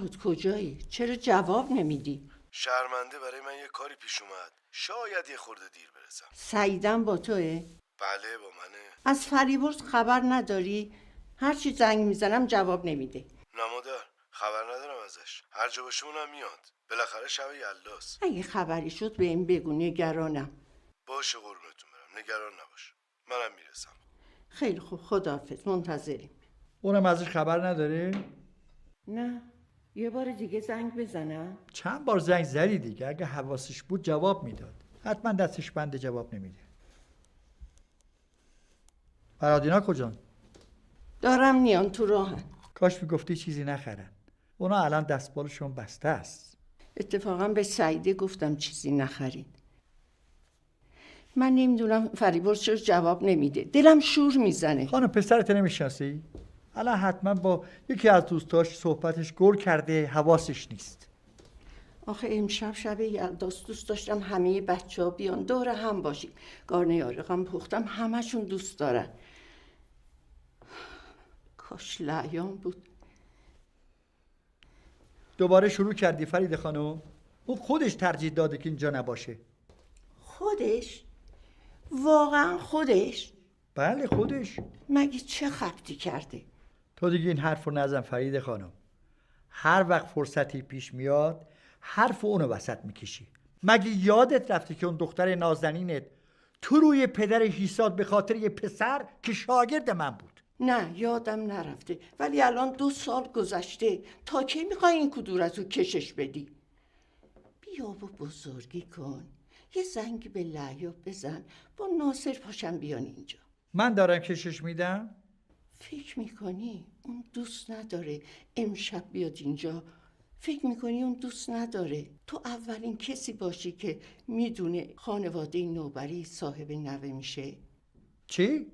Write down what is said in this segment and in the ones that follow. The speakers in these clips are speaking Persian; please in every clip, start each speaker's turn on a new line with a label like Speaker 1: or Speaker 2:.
Speaker 1: فرهاد کجایی؟ چرا جواب نمیدی؟
Speaker 2: شرمنده برای من یه کاری پیش اومد. شاید یه خورده دیر برسم.
Speaker 1: سعیدم با توه؟
Speaker 2: بله با منه.
Speaker 1: از فریبرز خبر نداری؟ هرچی زنگ میزنم جواب نمیده.
Speaker 2: نمادر خبر ندارم ازش. هر جا باشه اونم میاد. بالاخره شب یلاست.
Speaker 1: اگه خبری شد به این بگو، نگرانم.
Speaker 2: باشه قربونتون برم. نگران نباش. منم میرسم.
Speaker 1: خیلی خوب، خداحافظ، منتظریم.
Speaker 3: اونم ازش خبر نداره؟
Speaker 1: نه، یه بار دیگه زنگ بزنم؟
Speaker 3: چند بار زنگ زدی دیگه، اگه حواسش بود جواب میداد. حتما دستش بنده جواب نمیده. فرهادینا کجان؟
Speaker 1: دارم میان، تو راهن.
Speaker 3: کاش میگفتی چیزی نخرن. اونا الان دستبالشون بسته است.
Speaker 1: اتفاقا به سعیده گفتم چیزی نخرید. من نمیدونم فریبرز چرا جواب نمیده. دلم شور میزنه.
Speaker 3: خانم پسرت نمیشناسی؟ الان حتما با یکی از دوستاش صحبتش گل کرده، حواسش نیست.
Speaker 1: آخه امشب شب یلداست، دوست داشتم همه بچه‌ها بیان دور هم باشیم. گارنه یارقم پختم، همشون دوست دارن. کاش لعیان بود.
Speaker 3: دوباره شروع کردی فرید خانم؟ اون خودش ترجیح داده که اینجا نباشه.
Speaker 1: خودش؟ واقعا خودش؟
Speaker 3: بله خودش.
Speaker 1: مگه چه خبتی کرده؟
Speaker 3: تو دیگه این حرف رو نزن فرید خانم. هر وقت فرصتی پیش میاد حرف اونو وسط میکشی. مگه یادت رفته که اون دختر نازنینت تو روی پدر حساد به خاطر یه پسر که شاگرد من بود؟
Speaker 1: نه، یادم نرفته، ولی الان 2 سال گذشته. تا کی میخوای این کدورت رو کشش بدی؟ بیا و بزرگی کن. یه زنگ به لعیا بزن، با ناصر پاشم بیان اینجا.
Speaker 3: من دارم کشش میدم؟
Speaker 1: فکر میکنی اون دوست نداره امشب بیاد اینجا؟ فکر میکنی اون دوست نداره تو اولین کسی باشی که میدونه خانواده نوبری صاحب نوه میشه؟
Speaker 3: چی؟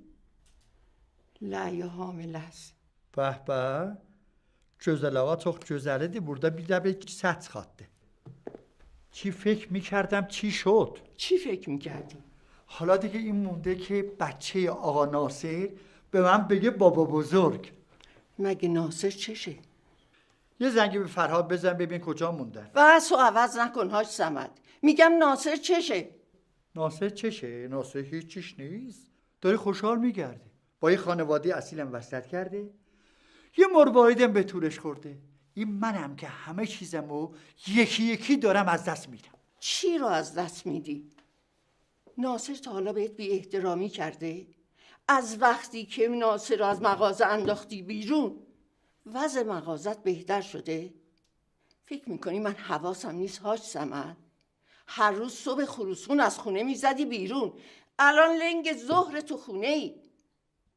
Speaker 1: لعیا حامل است.
Speaker 3: به به çözel çok çözeldi burada bir de bir set kattı. چی فکر میکردم چی شد؟
Speaker 1: چی فکر میکردی؟
Speaker 3: حالا دیگه این مونده که بچه آقا ناصر به من بگه بابا بزرگ.
Speaker 1: مگه ناصر چشه؟
Speaker 3: یه زنگی به فرهاد بزن ببین کجا موندن.
Speaker 1: بس و عوض نکن حاج صمد. میگم ناصر چشه؟
Speaker 3: ناصر چشه؟ ناصر هیچ چیش نیست. داری خوشحال میگرده. با یه خانواده اصیلم وصلت کرده. یه مرواهیدم به طورش خورده. این منم که همه چیزمو یکی یکی دارم از دست میدم.
Speaker 1: چی رو از دست میدی؟ ناصر تا حالا بهت بی احترامی کرده؟ از وقتی که ناصر رو از مغازه انداختی بیرون وضع مغازت بهتر شده؟ فکر میکنی من حواسم نیست حاج صمد؟ هر روز صبح خروسون از خونه میزدی بیرون، الان لنگ ظهر تو خونه ای.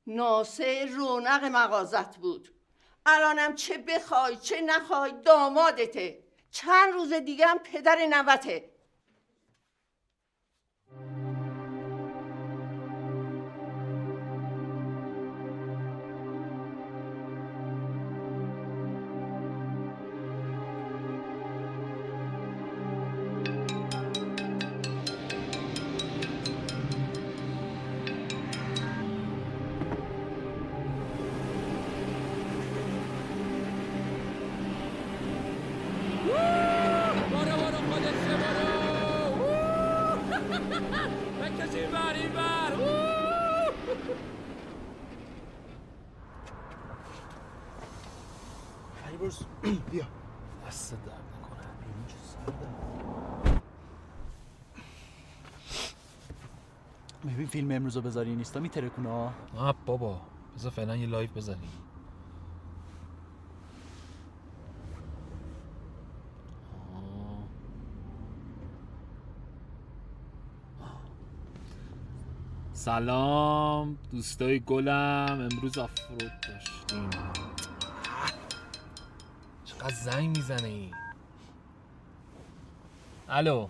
Speaker 1: ناصر رونق مغازت بود، الانم چه بخوای چه نخوای دامادته. چند روز دیگه هم پدر نوته.
Speaker 4: فریبرز بیا
Speaker 5: دست درد نکنه. بیرون چه سرده.
Speaker 4: ببین فیلم امروز رو بذاری این اینستا میترکونه ها.
Speaker 5: نه بابا بذار فعلا یه لایو بزنیم. سلام دوستای گلم، امروز آفرود داشتیم. چقدر زنگ میزنه این؟ الو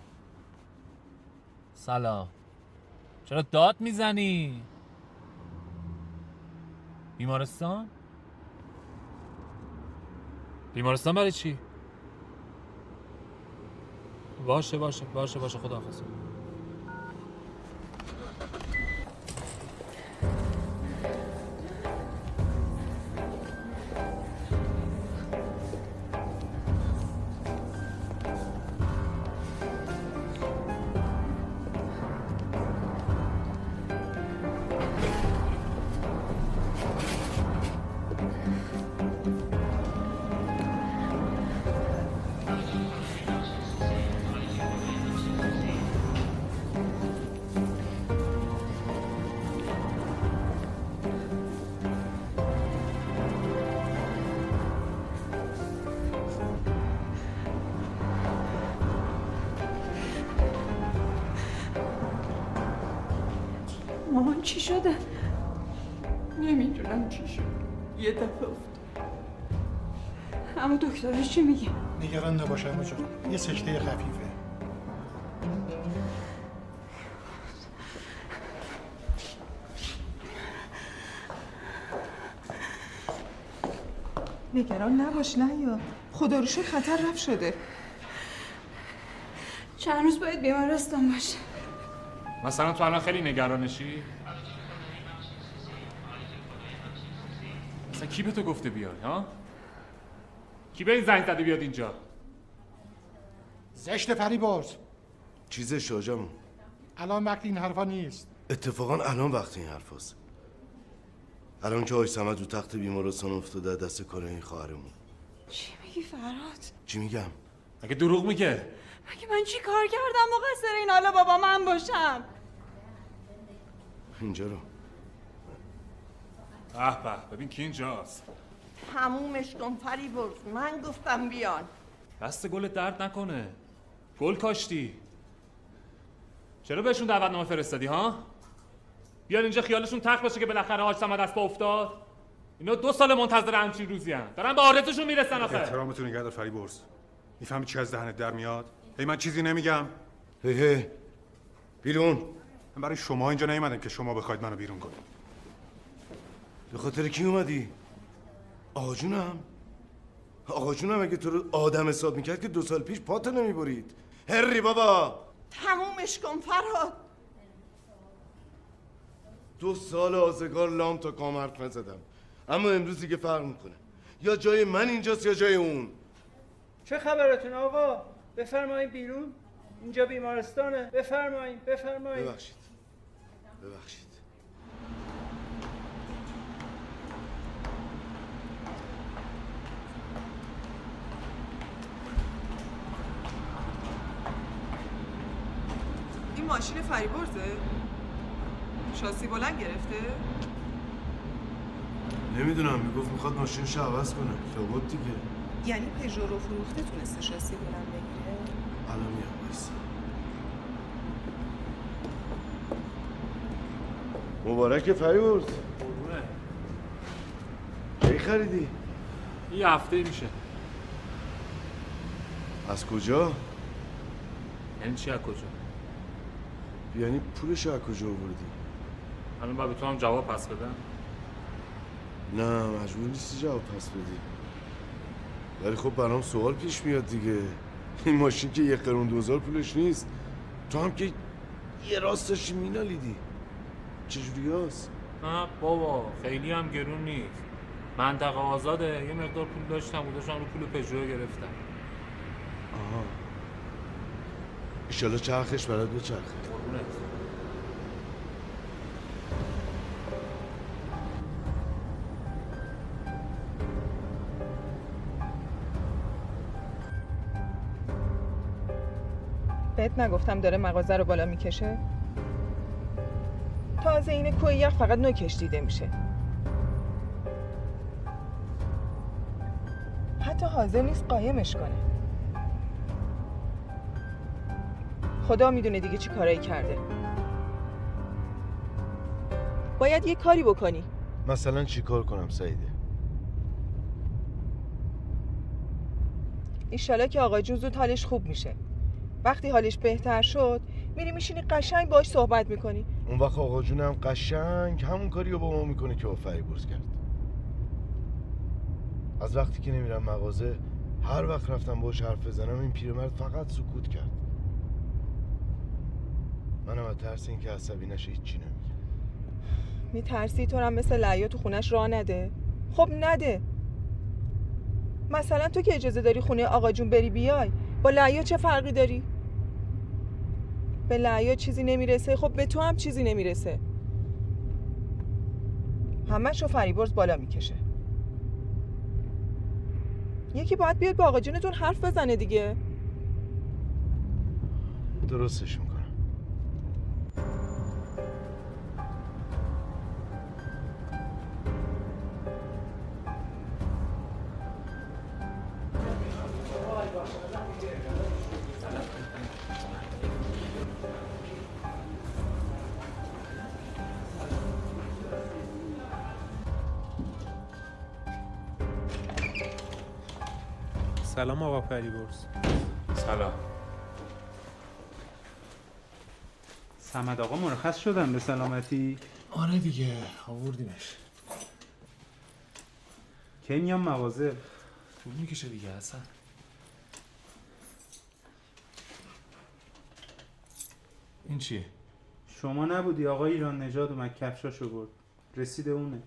Speaker 5: سلام، چرا داد میزنی؟ بیمارستان؟ بیمارستان برای چی؟ باشه خداحافظ.
Speaker 6: چی شده؟
Speaker 1: نمیدونم چی شد. یه دفعه افتاد.
Speaker 6: اما دکترش چی میگه؟
Speaker 7: نگران نباش عمو جان، یه سکته خفیفه.
Speaker 8: نگران نباش نیا، خدا رو شکر خطر رفت شده.
Speaker 6: چند روز باید بیمارستان باشه.
Speaker 5: مثلا تو الان خیلی نگرانشی؟ مثلا کی به تو گفته بیای ها؟ کی به این زنگ زده بیاد اینجا؟
Speaker 7: زشت فریبرز،
Speaker 2: چیزش آجامون؟
Speaker 7: الان وقت این حرفا نیست.
Speaker 2: اتفاقا الان وقت این حرف هست. الان که آی صمد رو تخت بیمارستان افتاده دست کار این خواهرمون.
Speaker 6: چی میگی فرهاد؟
Speaker 2: چی میگم؟
Speaker 5: مگه دروغ میگه؟
Speaker 6: مگه من چی کار کردم مقصر این حالا بابا من باشم؟
Speaker 2: اینجا رو
Speaker 5: به ببین کی اینجاست.
Speaker 1: تمومش کن فریبرز، من گفتم بیان.
Speaker 5: دست گلت درد نکنه. گل کاشتی. چرا بهشون دعوتنامه فرستادی ها؟ بیان اینجا خیالشون تخت باشه که بالاخره حاج صمد از پا افتاد. اینا 2 سال منتظر همچین روزی ان. دارن به آرزوشون میرسن آخه.
Speaker 9: احترامتون نگه دار فریبرز. میفهمی چی از دهنت در میاد؟ من چیزی نمیگم.
Speaker 2: هی بیرون.
Speaker 9: من برای شما اینجا نیومدم که شما بخواید منو بیرون کنید.
Speaker 2: به خاطر کی اومدی؟ آقا جونم اگه تو رو آدم حساب میکرد که 2 سال پیش پاتو نمیبرید. هری بابا
Speaker 1: تمومش کن فرهاد.
Speaker 2: 2 سال آزگار لام تا کام حرف نزدم، اما امروز دیگه فرق میکنه. یا جای من اینجاست یا جای اون.
Speaker 10: چه خبرتون آقا؟ بفرمایید بیرون. اینجا بیمارستانه. بفرمایید.
Speaker 2: ببخشید.
Speaker 8: این ماشین فریبرزه؟ شاسی بلند گرفته؟
Speaker 2: نمیدونم، میگفت میخواد ماشینش عوض کنه. لابد دیگه.
Speaker 8: یعنی پژو رو فروخته تونسته شاسی بلند بگیره؟
Speaker 2: الان میام بایستا. مبارک فریبرز. کی خریدی؟
Speaker 5: یه هفته میشه.
Speaker 2: از کجا؟
Speaker 5: یعنی چی از کجا؟
Speaker 2: یعنی پولش از کجا آوردی؟
Speaker 5: الان باید به تو هم جواب پس بدم؟
Speaker 2: نه مجبور نیستی جواب پس بدی، ولی خب برام سوال پیش میاد دیگه. این ماشین که 1 قرون 2000 پولش نیست. تو هم که یه راست داشتی مینالیدی. چجوری هست؟
Speaker 5: نه بابا خیلی هم گرون نیست. منطقه آزاده. یه مقدار پول داشتم و داشتم رو پول پژو گرفتم.
Speaker 2: آها، ایشالا چرخش برات بچرخه.
Speaker 5: قربونت.
Speaker 8: بهت نگفتم داره مغازه رو بالا میکشه؟ تازه این کوه یخ فقط نوکش دیده میشه. حتی حاضر نیست قایمش کنه. خدا میدونه دیگه چی کارایی کرده. باید یه کاری بکنی.
Speaker 2: مثلا چی کار کنم سعیده؟
Speaker 8: ایشالا که آقا جون زود حالش خوب میشه. وقتی حالش بهتر شد میری میشینی قشنگ باهاش صحبت میکنی.
Speaker 2: اون وقت آقا جونم قشنگ همون کاری رو با ما میکنه که با فریبرز کرد. از وقتی که نمیرم مغازه، هر وقت رفتم باهاش حرف بزنم این پیرمرد فقط سکوت کرد. منم از ترس این که عصبی نشه هیچی نمیگم.
Speaker 8: میترسی تو هم مثل لعیا تو خونش راه نده؟ خب نده. مثلا تو که اجازه داری خونه آقا جون بری بیای، با لعیا چه فرقی داری؟ به لعیا چیزی نمیرسه، خب به تو هم چیزی نمیرسه. همش رو فریبرز بالا میکشه. یکی باید بیاد با آقا جونتون حرف بزنه دیگه.
Speaker 2: درستش میکنم.
Speaker 11: سلام آقا فریبرز.
Speaker 5: سلام.
Speaker 10: صمد آقا مرخص شدن به سلامتی؟
Speaker 7: آره دیگه آوردیمش.
Speaker 10: کی میام مغازه؟
Speaker 5: طول میکشه دیگه حسن. این چیه؟
Speaker 10: شما نبودی آقا ایران نژاد اومد کفشاشو برد. رسیده اونه.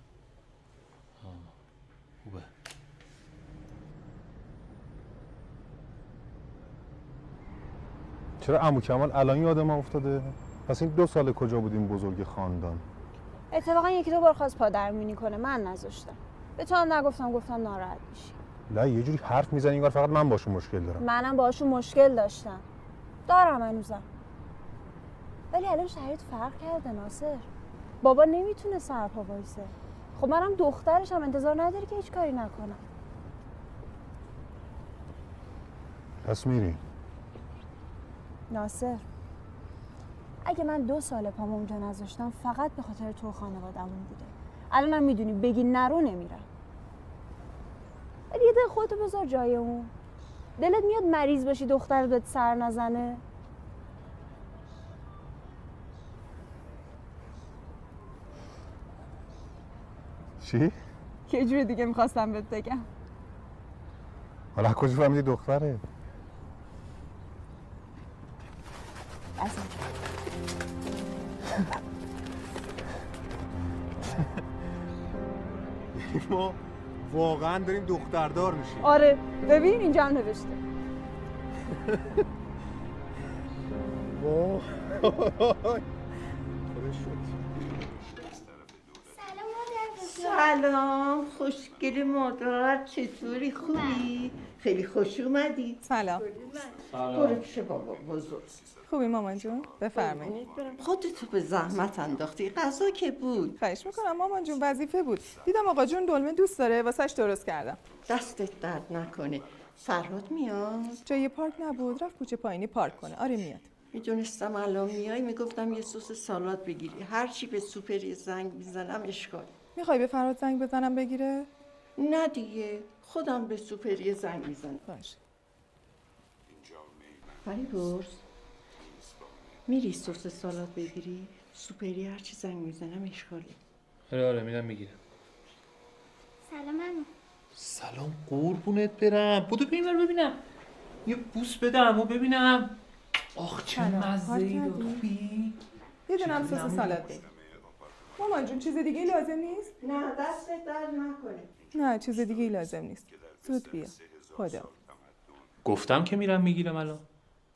Speaker 5: خوبه.
Speaker 9: چرا عمو کمال الان یاد ما افتاده؟ پس این 2 سال کجا بودیم بزرگ خاندان؟
Speaker 12: اتفاقا 1-2 بار خواست پادرمونی کنه، من نذاشتم. به تو هم نگفتم، گفتم ناراحت میشی.
Speaker 9: لا یه جوری حرف میزنی انگار فقط من باشون مشکل دارم.
Speaker 12: منم باهاشون مشکل داشتم، دارم هنوزم. ولی الان شرایط فرق کرده ناصر. بابا نمیتونه سرپا وایسه. خب منم دخترشم، انتظار نداری که هیچ کاری نکنم.
Speaker 9: پس میری؟
Speaker 12: ناصر اگه من 2 سال پامو اونجا نذاشتم فقط به خاطر تو خانوادمون بوده. الانم میدونی بگی نرو نمیرم. ولی یه دل خودتو بذار جای اون. دلت میاد مریض باشی دخترت بهت سر نزنه؟
Speaker 9: چی؟
Speaker 12: یه جور دیگه میخواستم بهت بگم.
Speaker 9: حالا کجا فهمیدی دختره؟ ما واقعا داریم دختردار میشیم.
Speaker 12: آره ببین اینجا هم نوشته.
Speaker 1: سلام خوشگل مادر، چطوری؟ خوبی؟ خیلی خوش اومدی.
Speaker 8: سلام.
Speaker 1: برو پیش بابا بزرگ.
Speaker 8: خوبی مامان جون؟ بفرمایید.
Speaker 1: خودتو به زحمت انداختی، غذا که بود.
Speaker 8: خواهش میکنم مامان جون، وظیفه بود. دیدم آقا جون دلمه دوست داره، واسش درست کردم.
Speaker 1: دستت درد نکنه. فرهاد میاد؟
Speaker 8: جای پارک نبود، رفت کوچه پایینی پارک کنه. آره میاد.
Speaker 1: میدونستم الان میای، میگفتم یه سس سالاد بگیری. هر چی به سوپر زنگ میزنم اشکال.
Speaker 8: میخوای به فرهاد زنگ بزنم بگیره؟
Speaker 1: نه دیگه، خودم به سوپر زنگ میزنم.
Speaker 8: باشه.
Speaker 1: فریبرز میری سس سالاد بگیری؟ سوپری هر چی زنگ میزنم اشکاله.
Speaker 5: آره میرم میگیرم.
Speaker 12: سلام عمو.
Speaker 5: سلام قربونت برم. بودو ببینم. یه بوس بده عمو ببینم. آخ چه مزه‌ای داری.
Speaker 8: یه دونم سس سالاد بگیر. مامان جون چیز دیگه لازم نیست؟
Speaker 1: نه دستت درد نکنه.
Speaker 8: نه چیز دیگه لازم نیست. زود بیا. خدا.
Speaker 5: گفتم که میرم میگیرم الان.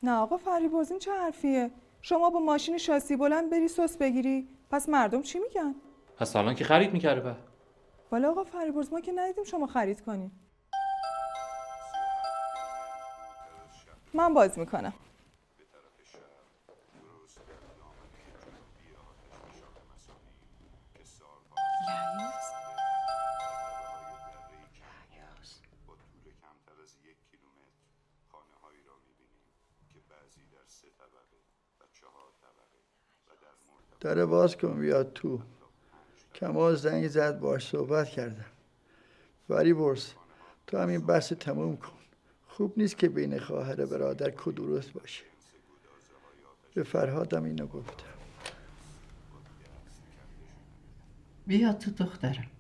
Speaker 8: نه آقا فریبرز این چه حرفیه؟ شما با ماشین شاسی بلند بری سس بگیری، پس مردم چی میگن؟
Speaker 5: پس الان که خرید میکرده بعد.
Speaker 8: والا آقا فریبرز ما که ندیدیم شما خرید کنین. من باز میکنم.
Speaker 3: داره باز کن بیاد تو. کمال زنگ زد باش صحبت کردم. فریبرز تو همین بحث تموم کن. خوب نیست که بین خواهر برادر کو درست باشه. به فرهادم اینو گفتم.
Speaker 1: بیا تو دخترم.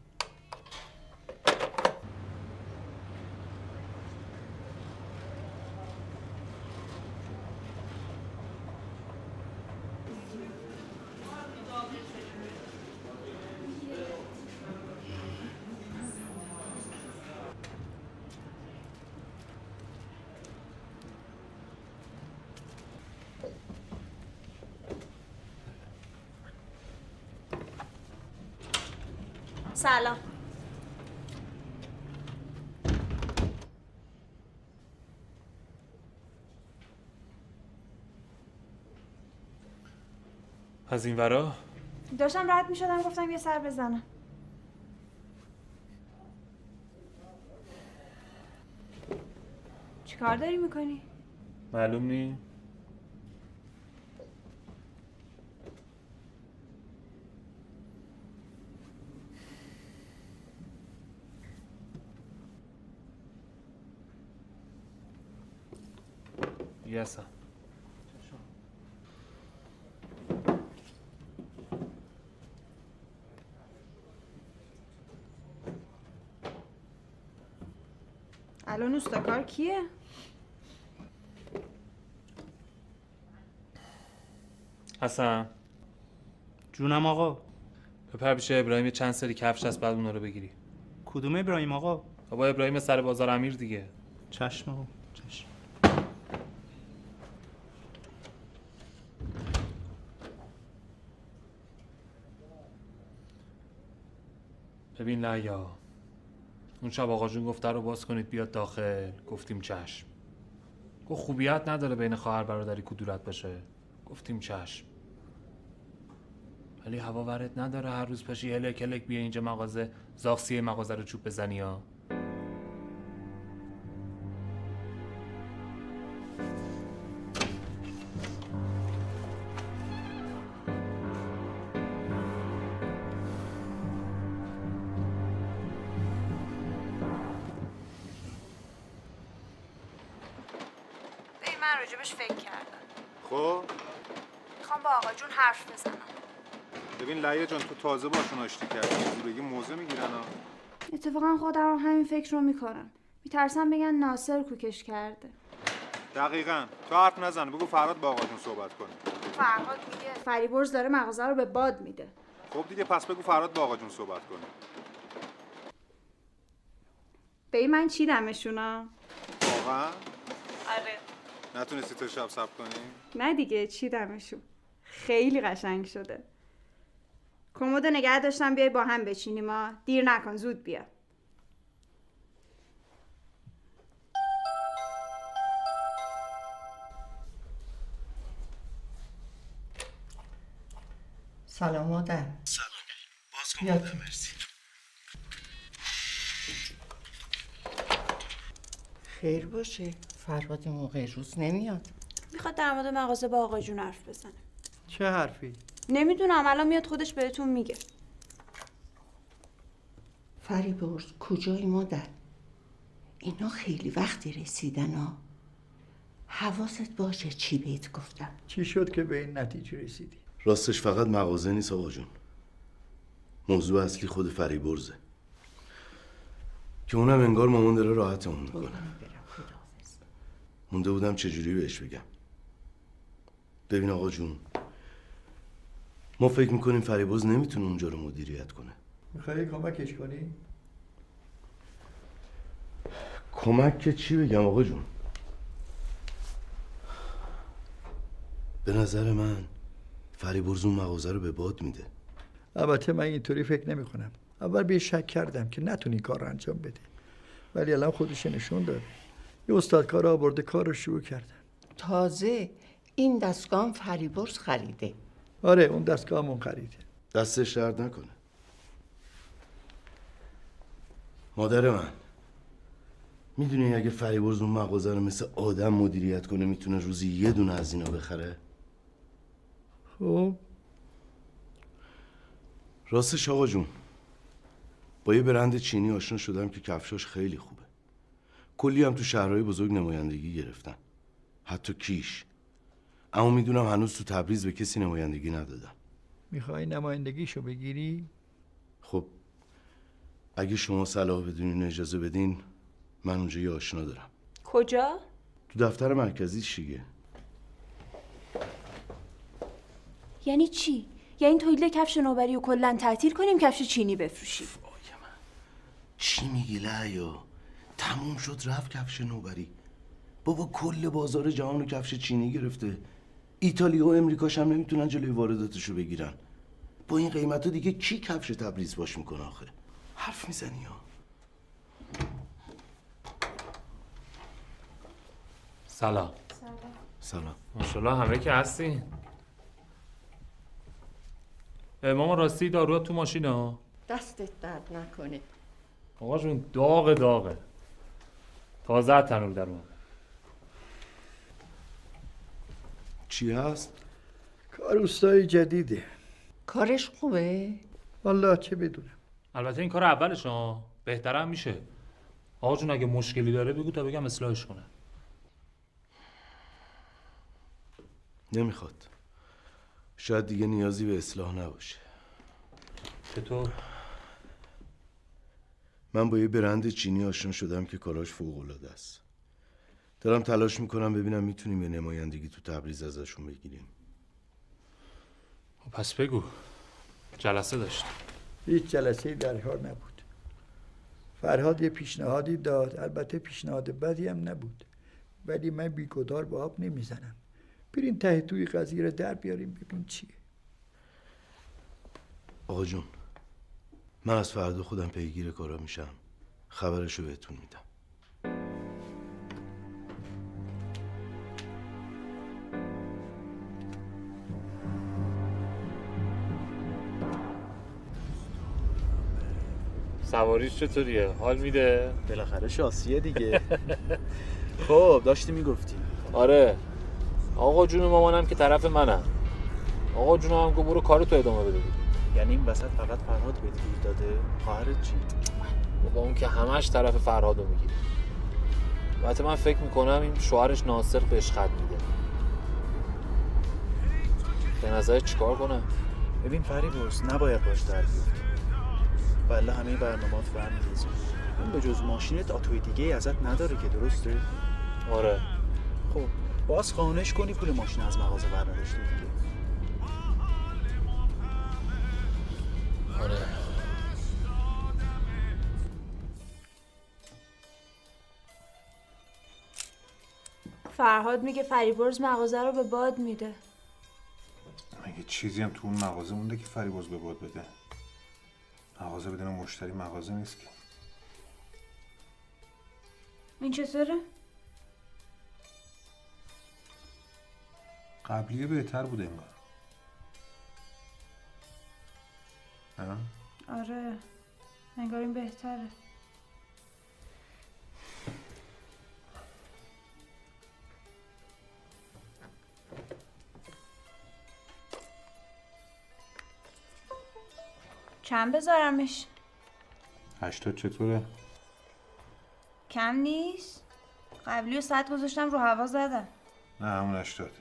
Speaker 12: سلام.
Speaker 5: از این ورا
Speaker 12: داشتم رد می شدم گفتم یه سر بزنم. چی کار داری میکنی؟
Speaker 5: معلوم نی؟ هستم.
Speaker 6: الان اوستاکار کیه؟
Speaker 5: حسن
Speaker 10: جونم آقا.
Speaker 5: بپر پیش ابراهیم، چند سری کفش هست، بعد اونا رو بگیری.
Speaker 10: کدوم ابراهیم آقا؟
Speaker 5: بابا ابراهیم سر بازار امیر دیگه.
Speaker 10: چشم آقا چشم.
Speaker 5: ببین لیا، اون شب آقا جون گفت رو باز کنید بیاد داخل، گفتیم چشم. گفت خوبیت نداره بین خواهر برادری کدورت باشه، گفتیم چشم. ولی هوا ورد نداره هر روز پاشی هلک هلک بیا اینجا مغازه زاغسیه مغازه رو چوب بزنی ها.
Speaker 12: من راجبش فکر کردم.
Speaker 9: خب
Speaker 12: میخوام با آقا جون حرف بزنم.
Speaker 9: ببین لیا جان، تو تازه باشون آشتی کردی، چیزی بگی موضوع میگیرن ها.
Speaker 12: اتفاقا خودم هم همین فکر رو میکنم. میترسم بگن ناصر کوکش کرده.
Speaker 9: دقیقاً. تو حرف نزن، بگو فرهاد با آقا جون صحبت کنه.
Speaker 12: فرهاد میگه فریبرز داره مغازه رو به باد میده.
Speaker 9: خب دیگه پس بگو فرهاد با آقا جون صحبت کنه.
Speaker 6: به من چیدمشونا؟
Speaker 9: واقعا؟
Speaker 6: آره.
Speaker 9: نتونستی تو شب صبر کنی؟
Speaker 6: نه دیگه چیدمشون. خیلی قشنگ شده. کمد نگه داشتم بیای با هم بچینیم ها. دیر نکن، زود بیا.
Speaker 1: سلام مادر.
Speaker 2: سلام. باز کن مادر، مرسی.
Speaker 1: خیر باشه. فرهاد موقع روز نمیاد.
Speaker 6: میخواد در مورد مغازه با آقا جون حرف بزنه.
Speaker 3: چه حرفی؟
Speaker 6: نمیدونم، الان میاد خودش بهتون میگه.
Speaker 1: فریبرز کجایی مادر؟ اینا خیلی وقتی رسیدن ها. حواست باشه چی بهت گفتم.
Speaker 3: چی شد که به این نتیجه رسیدی؟
Speaker 2: راستش فقط مغازه نیست آقا جون. موضوع اصلی خود فریبرزه که اونم انگار مامان داره راحتمون میکنه. مونده بودم چجوری بهش بگم. ببین آقا جون، ما فکر میکنیم فریبرز نمیتونه اونجا رو مدیریت کنه.
Speaker 3: میخوایی کمکش کنی؟
Speaker 2: کمک که چی بگم آقا جون؟ به نظر من فریبرز اون مغازه رو به باد میده.
Speaker 3: البته من اینطوری فکر نمی کنم. اول به شک کردم که نتونی کار رو انجام بده، ولی الان خودش نشون داد. یه استاد کار آورده کار رو شروع کردن.
Speaker 1: تازه این دستگاه هم فریبرز خریده.
Speaker 3: آره اون دستگاهمون خریده.
Speaker 2: دستش درد نکنه. مادر من، میدونی اگه فریبرز اون مغازه رو مثل آدم مدیریت کنه میتونه روزی یه دونه از اینا بخره؟
Speaker 3: خب
Speaker 2: راستش آقا جون، با یه برند چینی آشنا شدم که کفشاش خیلی خوبه. کلی هم تو شهرهای بزرگ نمایندگی گرفتن، حتی کیش. اما میدونم هنوز تو تبریز به کسی نمایندگی ندادن.
Speaker 3: میخوای نمایندگیشو بگیری؟
Speaker 2: خب اگه شما صلاح بدونین اجازه بدین، من اونجا یه آشنا دارم.
Speaker 6: کجا؟
Speaker 2: تو دفتر مرکزی شیگه.
Speaker 6: یعنی چی؟ یعنی تولید کفش نوبری رو کلا تعطیل کنیم، کفش چینی بفروشیم؟
Speaker 2: چی میگی لیا؟ تموم شد رفت کفش نوبری. بابا کل بازار جهان رو کفش چینی گرفته. ایتالیا و امریکاش هم نمیتونن جلوی وارداتشو بگیرن. با این قیمتا دیگه کی کفش تبریز باش میکنه آخه؟ حرف میزنی ها؟
Speaker 5: سلام.
Speaker 2: سلام.
Speaker 5: ماشاءالله همه که هستین. ماما راستی داروها تو ماشینه ها؟
Speaker 1: دستت درد نکنه.
Speaker 5: آقا جون داغه تازه از تنور در اومده.
Speaker 2: چی هست؟
Speaker 3: کار اوستای جدیده.
Speaker 1: کارش خوبه؟
Speaker 3: والله چه بدونم.
Speaker 5: البته این کار اولش ها، بهترم میشه. آقا جون اگه مشکلی داره بگو تا بگم اصلاحش کنه.
Speaker 2: نمیخواد. شاید دیگه نیازی به اصلاح نباشه.
Speaker 5: چطور؟
Speaker 2: من با یه برند چینی آشنا شدم که کاراش فوق‌العاده است. دارم تلاش میکنم ببینم میتونیم یه نمایندگی تو تبریز ازشون بگیریم.
Speaker 5: پس بگو. جلسه داشت.
Speaker 3: هیچ جلسه‌ای در کار نبود. فرهاد یه پیشنهادی داد، البته پیشنهاد بدی هم نبود، ولی من بیگدار به آب نمیزنم. بریم ته توی قضیه رو در بیاریم ببین چیه.
Speaker 2: آقا جون، من از فردا خودم پیگیر کارا میشم، خبرشو بهتون میدم.
Speaker 5: سواریش چطوریه؟ حال میده؟
Speaker 4: بالاخره شاسیه دیگه. خب داشتی میگفتی.
Speaker 5: آره. آقا جون مامانم که طرف منم. آقا جونم هم گفت برو کارتو ادامه بده.
Speaker 4: یعنی این وسط فقط فرهاد بهت گیر داده؟ خواهرت چی؟
Speaker 5: بابا اون که همش طرف فرهادو میگیره. البته من فکر میکنم این شوهرش ناصر بهش خط میده. به نظر چیکار کنم؟
Speaker 4: ببین فریبرز نباید باش در بیفتی. والله همه برنامه‌ات فهم می‌ریزه. اون به جز ماشینت آتوی دیگه ازت نداره که، درسته؟
Speaker 5: آره.
Speaker 4: خب باز خواهش کنی پول ماشین از مغازه برداشتی دیگه.
Speaker 5: آره.
Speaker 12: فرهاد میگه فریبرز مغازه رو به باد میده.
Speaker 9: مگه چیزی هم تو اون مغازه مونده که فریبرز به باد بده؟ مغازه بدون مشتری مغازه نیست که.
Speaker 12: این چطوره؟
Speaker 9: قبلیه بهتر بوده انگار.
Speaker 12: آره انگار این بهتره. چند بذارمش؟
Speaker 9: 80 چطوره؟
Speaker 12: کم نیست؟ قبلی و 100 گذاشتم رو هوا زدم.
Speaker 9: نه همون 80.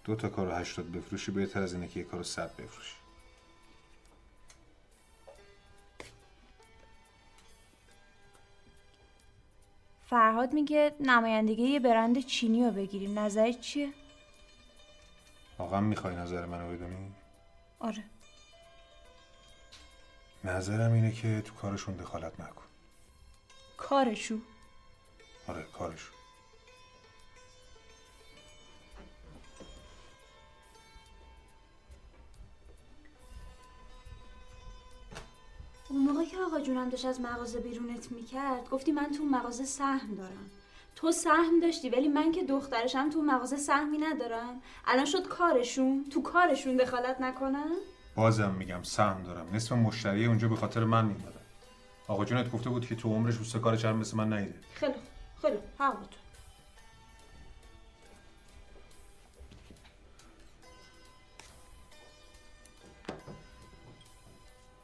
Speaker 9: 2 تا کارو 80 بفروشی بهتر از اینه که یه کارو 100 بفروشی.
Speaker 12: فرهاد میگه نمایندگی یه برند چینی رو بگیریم، نظرت چیه؟
Speaker 9: واقعا میخوای نظر منو بدونی؟
Speaker 12: آره.
Speaker 9: نظرم اینه که تو کارشون دخالت نکن.
Speaker 12: کارشو؟
Speaker 9: آره کارشون.
Speaker 12: اون موقع که آقا جونم داشت از مغازه بیرونت میکرد گفتی من تو مغازه سهم دارم. تو سهم داشتی ولی من که دخترشم تو مغازه سهمی ندارم. الان شد کارشون، تو کارشون دخالت نکنم؟
Speaker 9: بازم میگم سهم دارم. نصف مشتری اونجا به خاطر من میومدن. آقا جونت گفته بود که تو عمرش روست کار چرم مثل من نیده.
Speaker 12: خیلی حق بود.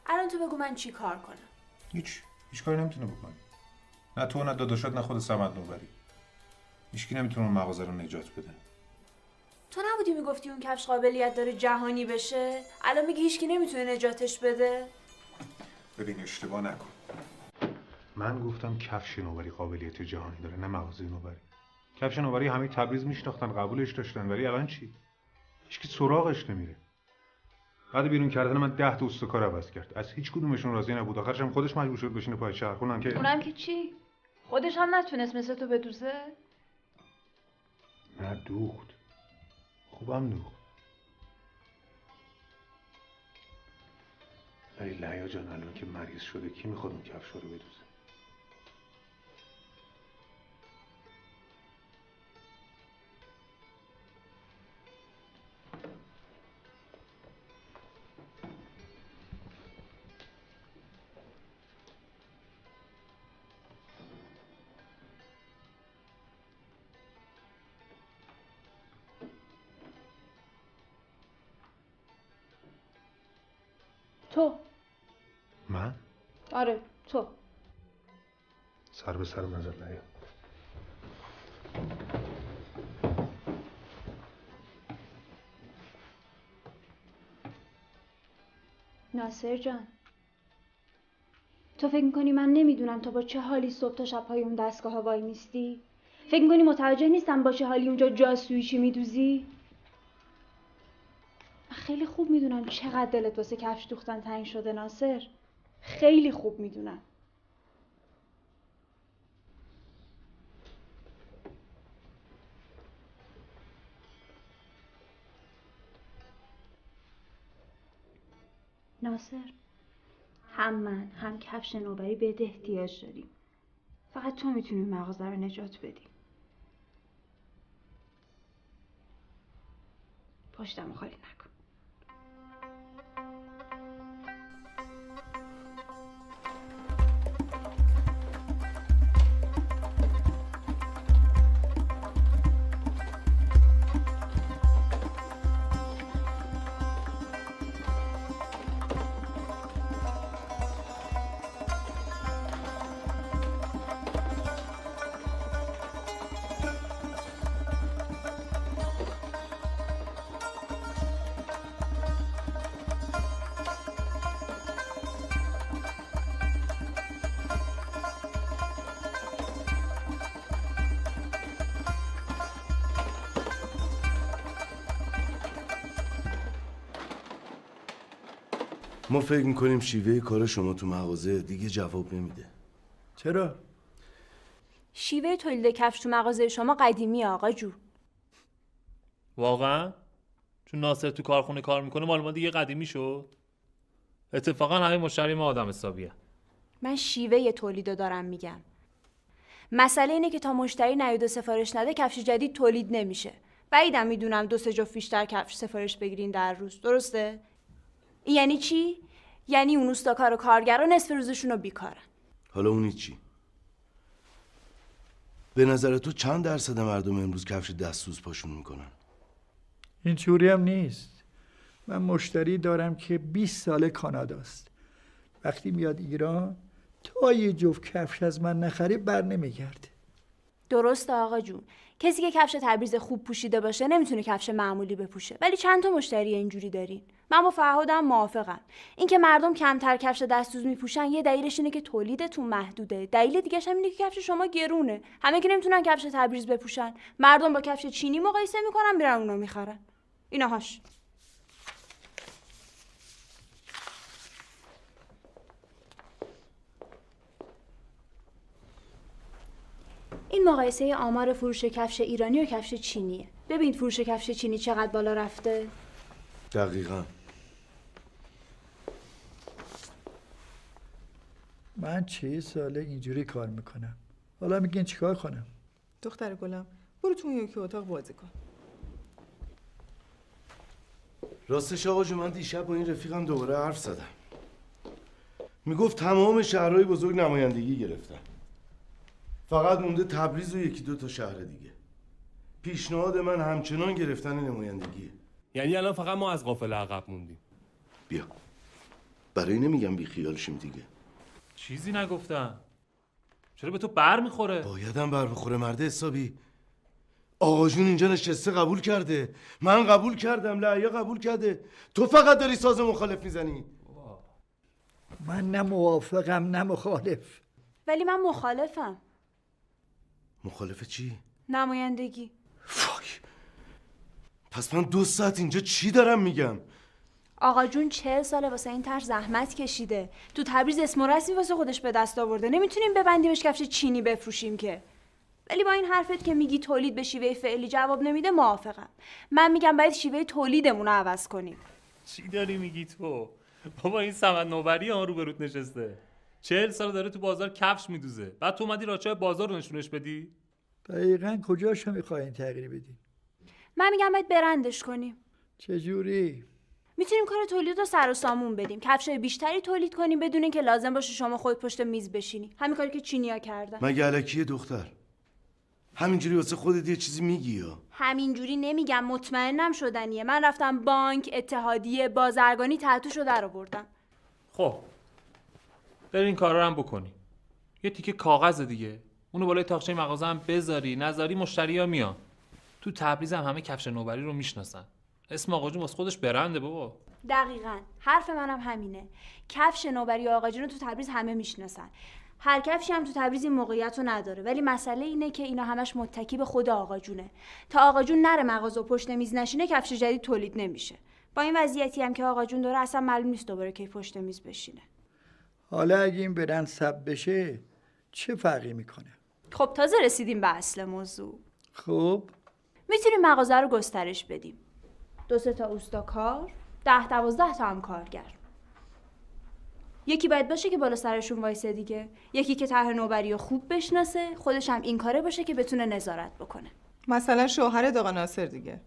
Speaker 12: الان تو بگو من چی کار کنم؟
Speaker 9: هیچ کاری نمیتونه بکنی. نه تو نه داداشات نه خود صمد نوبری. هیچکی نمیتونه اون مغازه رو نجات بده.
Speaker 12: تو نبودی میگفتی اون کفش قابلیت داره جهانی بشه؟ الان میگی هیچکی نمیتونه نجاتش بده؟
Speaker 9: ببین اشتباه نکن. من گفتم کفش نوبری قابلیت جهانی داره نه مغازه نوبری. کفش نوبری همه تبریز میشناختن قبولش داشتن ولی الان چی؟ هیچکی سراغش نمیره. بعد بیرون کردن من 10 تا استکار عوض کرد. از هیچ کدومشون راضی نبود. آخرش هم خودش مجبور شد بشینه پای چرخونم که
Speaker 12: اونم که چی؟ خودش هم نتونست مثل تو بدوزه؟
Speaker 9: نه دوخت. خوبم دوخت. ولی لیا جان الان که مریض شده کی میخواد اون کفش رو بدوزه؟
Speaker 12: تو.
Speaker 9: من؟
Speaker 12: آره تو.
Speaker 9: سر به سر نظر لیا.
Speaker 12: ناصر جان، تو فکر میکنی من نمیدونم تو با چه حالی صبح تا شب پای اون دستگاه ها وای میستی؟ فکر میکنی متوجه نیستم با چه حالی اونجا جاسویچی میدوزی؟ من خیلی خوب میدونم چقدر دلت واسه کفش دوختن تنگ شده ناصر. خیلی خوب میدونم. ناصر، هم من هم کفش نوبری بهت احتیاج داریم. فقط تو میتونی مغازه رو نجات بدی. پشتمو خالی نکن.
Speaker 2: ما فکر میکنیم شیوه کار شما تو مغازه دیگه جواب نمیده.
Speaker 3: چرا؟
Speaker 12: شیوه تولید کفش تو مغازه شما قدیمیه آقا جو.
Speaker 5: واقعا؟ چون ناصر تو کارخونه کار میکنه مال ما دیگه قدیمی شد؟ اتفاقا همین مشتری ما آدم حسابیه.
Speaker 12: من شیوه تولیدو دارم میگم. مسئله اینه که تا مشتری نیاد و سفارش نده کفش جدید تولید نمیشه. بعیدم میدونم 2-3 جفت بیشتر کفش سفارش بگیرین در روز، درسته؟ این یعنی چی؟ یعنی اون اوستاکار و کارگرا نصف روزشون رو بیکارن.
Speaker 2: حالا اونی چی؟ به نظر تو چند درصد مردم امروز کفش دستسوز پاشون میکنن؟
Speaker 3: این جوری هم نیست. من مشتری دارم که 20 ساله کاناداست. وقتی میاد ایران تا یه جفت کفش از من نخری بر نمیگرده.
Speaker 12: درسته آقا جون. کسی که کفش تبریز خوب پوشیده باشه نمیتونه کفش معمولی بپوشه. ولی چند تا مشتری اینجوری دارین. من با فرهادم موافقم. اینکه مردم کمتر کفش دستسوز میپوشن یه دلیلش اینه که تولیدتون محدوده. دلیل دیگه‌ش هم اینه که کفش شما گرونه. همه که نمیتونن کفش تبریز بپوشن. مردم با کفش چینی مقایسه میکنن میرن اونو میخرن. ایناهاش. این مقایسه آمار فروش کفش ایرانی و کفش چینیه. ببین فروش کفش چینی چقدر بالا رفته.
Speaker 2: دقیقاً.
Speaker 3: من 40 ساله اینجوری کار میکنم. حالا میگین چیکار کنم؟
Speaker 8: دختر گلم برو تو اون یکی اتاق بازی کن.
Speaker 2: راستش آقا جو من دیشب با این رفیقم دوباره حرف زدم. میگفت تمام شهرهای بزرگ نمایندگی گرفتن. فقط مونده تبریز و 1-2 تا شهر دیگه. پیشنهاد من همچنان گرفتن نمایندگیه.
Speaker 5: یعنی الان فقط ما از قافله عقب موندیم.
Speaker 2: بیا. برای نمیگم بی خیال شیم دیگه.
Speaker 5: چیزی نگفتم. چرا به تو بر میخوره؟
Speaker 2: بایدم بر بخوره مرد حسابی. آقا جون اینجا نشسته قبول کرده. من قبول کردم، لعیا قبول کرده. تو فقط داری ساز مخالف میزنی.
Speaker 3: من نه موافقم نه مخالف.
Speaker 12: ولی من مخالفم.
Speaker 2: مخالف چی؟
Speaker 12: نمایندگی.
Speaker 2: فاک. پس من 2 ساعت اینجا چی دارم میگم؟
Speaker 12: آقا جون 40 ساله واسه این طرح زحمت کشیده. تو تبریز اسم و رسمی واسه خودش به دست آورده. نمیتونیم ببندیمش کفش چینی بفروشیم که. ولی با این حرفت که میگی تولید به شیوه فعلی جواب نمیده موافقم. من میگم باید شیوه تولیدمون رو عوض کنیم.
Speaker 5: چی داری میگی تو؟ بابا این سمن نوبری ها روبروت نشسته. 40 سال داره تو بازار کفش میدوزه. بعد تو اومدی راچای بازار رو نشونش بدی؟
Speaker 3: دقیقاً کجاشو میخواین تغییر بدین؟
Speaker 12: من میگم باید برندش کنیم.
Speaker 3: چجوری؟
Speaker 12: میتونیم کار تولید رو سر و سامون بدیم. کفشای بیشتری تولید کنیم بدون اینکه لازم باشه شما خود پشت میز بشینی. همین کاری که چینی‌ها کردن.
Speaker 2: مگه الکیه دختر؟ همینجوری واسه خودت یه چیزی میگی یا؟
Speaker 12: همینجوری نمیگم، مطمئنم شدنیه. من رفتم بانک، اتحادیه، بازرگانی تحتوشو در آوردم.
Speaker 5: خب بریم این کارا رو هم بکنی. یه تیکه کاغذ دیگه. اونو بالای تاقچه مغازه هم بذاری، نذاری مشتری‌ها میان. تو تبریز هم همه کفش نوبری رو میشناسن. اسم آقا جون واسه خودش برنده بابا.
Speaker 12: دقیقاً حرف منم همینه. کفش نوبری آقا جون رو تو تبریز همه میشناسن. هر کفشی هم تو تبریز این موقعیت رو نداره، ولی مسئله اینه که اینا همش متکی به خود آقا جونه. تا آقا جون نره مغازه و پشت میز نشینه کفش جدید تولید نمیشه. با این وضعیتی هم که آقا جون داره اصلا معلوم نیست دوباره کی پشت میز بشینه.
Speaker 3: حالا اگه این برند ثبت بشه چه فرقی میکنه؟
Speaker 12: خب تازه رسیدیم به اصل موضوع.
Speaker 3: خب
Speaker 12: میتونیم مغازه رو گسترش بدیم. 2-3 تا اوستاکار، 10-12 تا هم کارگر. یکی باید باشه که بالا سرشون وایسه دیگه. یکی که طرح نوبری رو خوب بشناسه، خودش هم این کاره باشه که بتونه نظارت بکنه.
Speaker 8: مثلا شوهر آقا ناصر دیگه.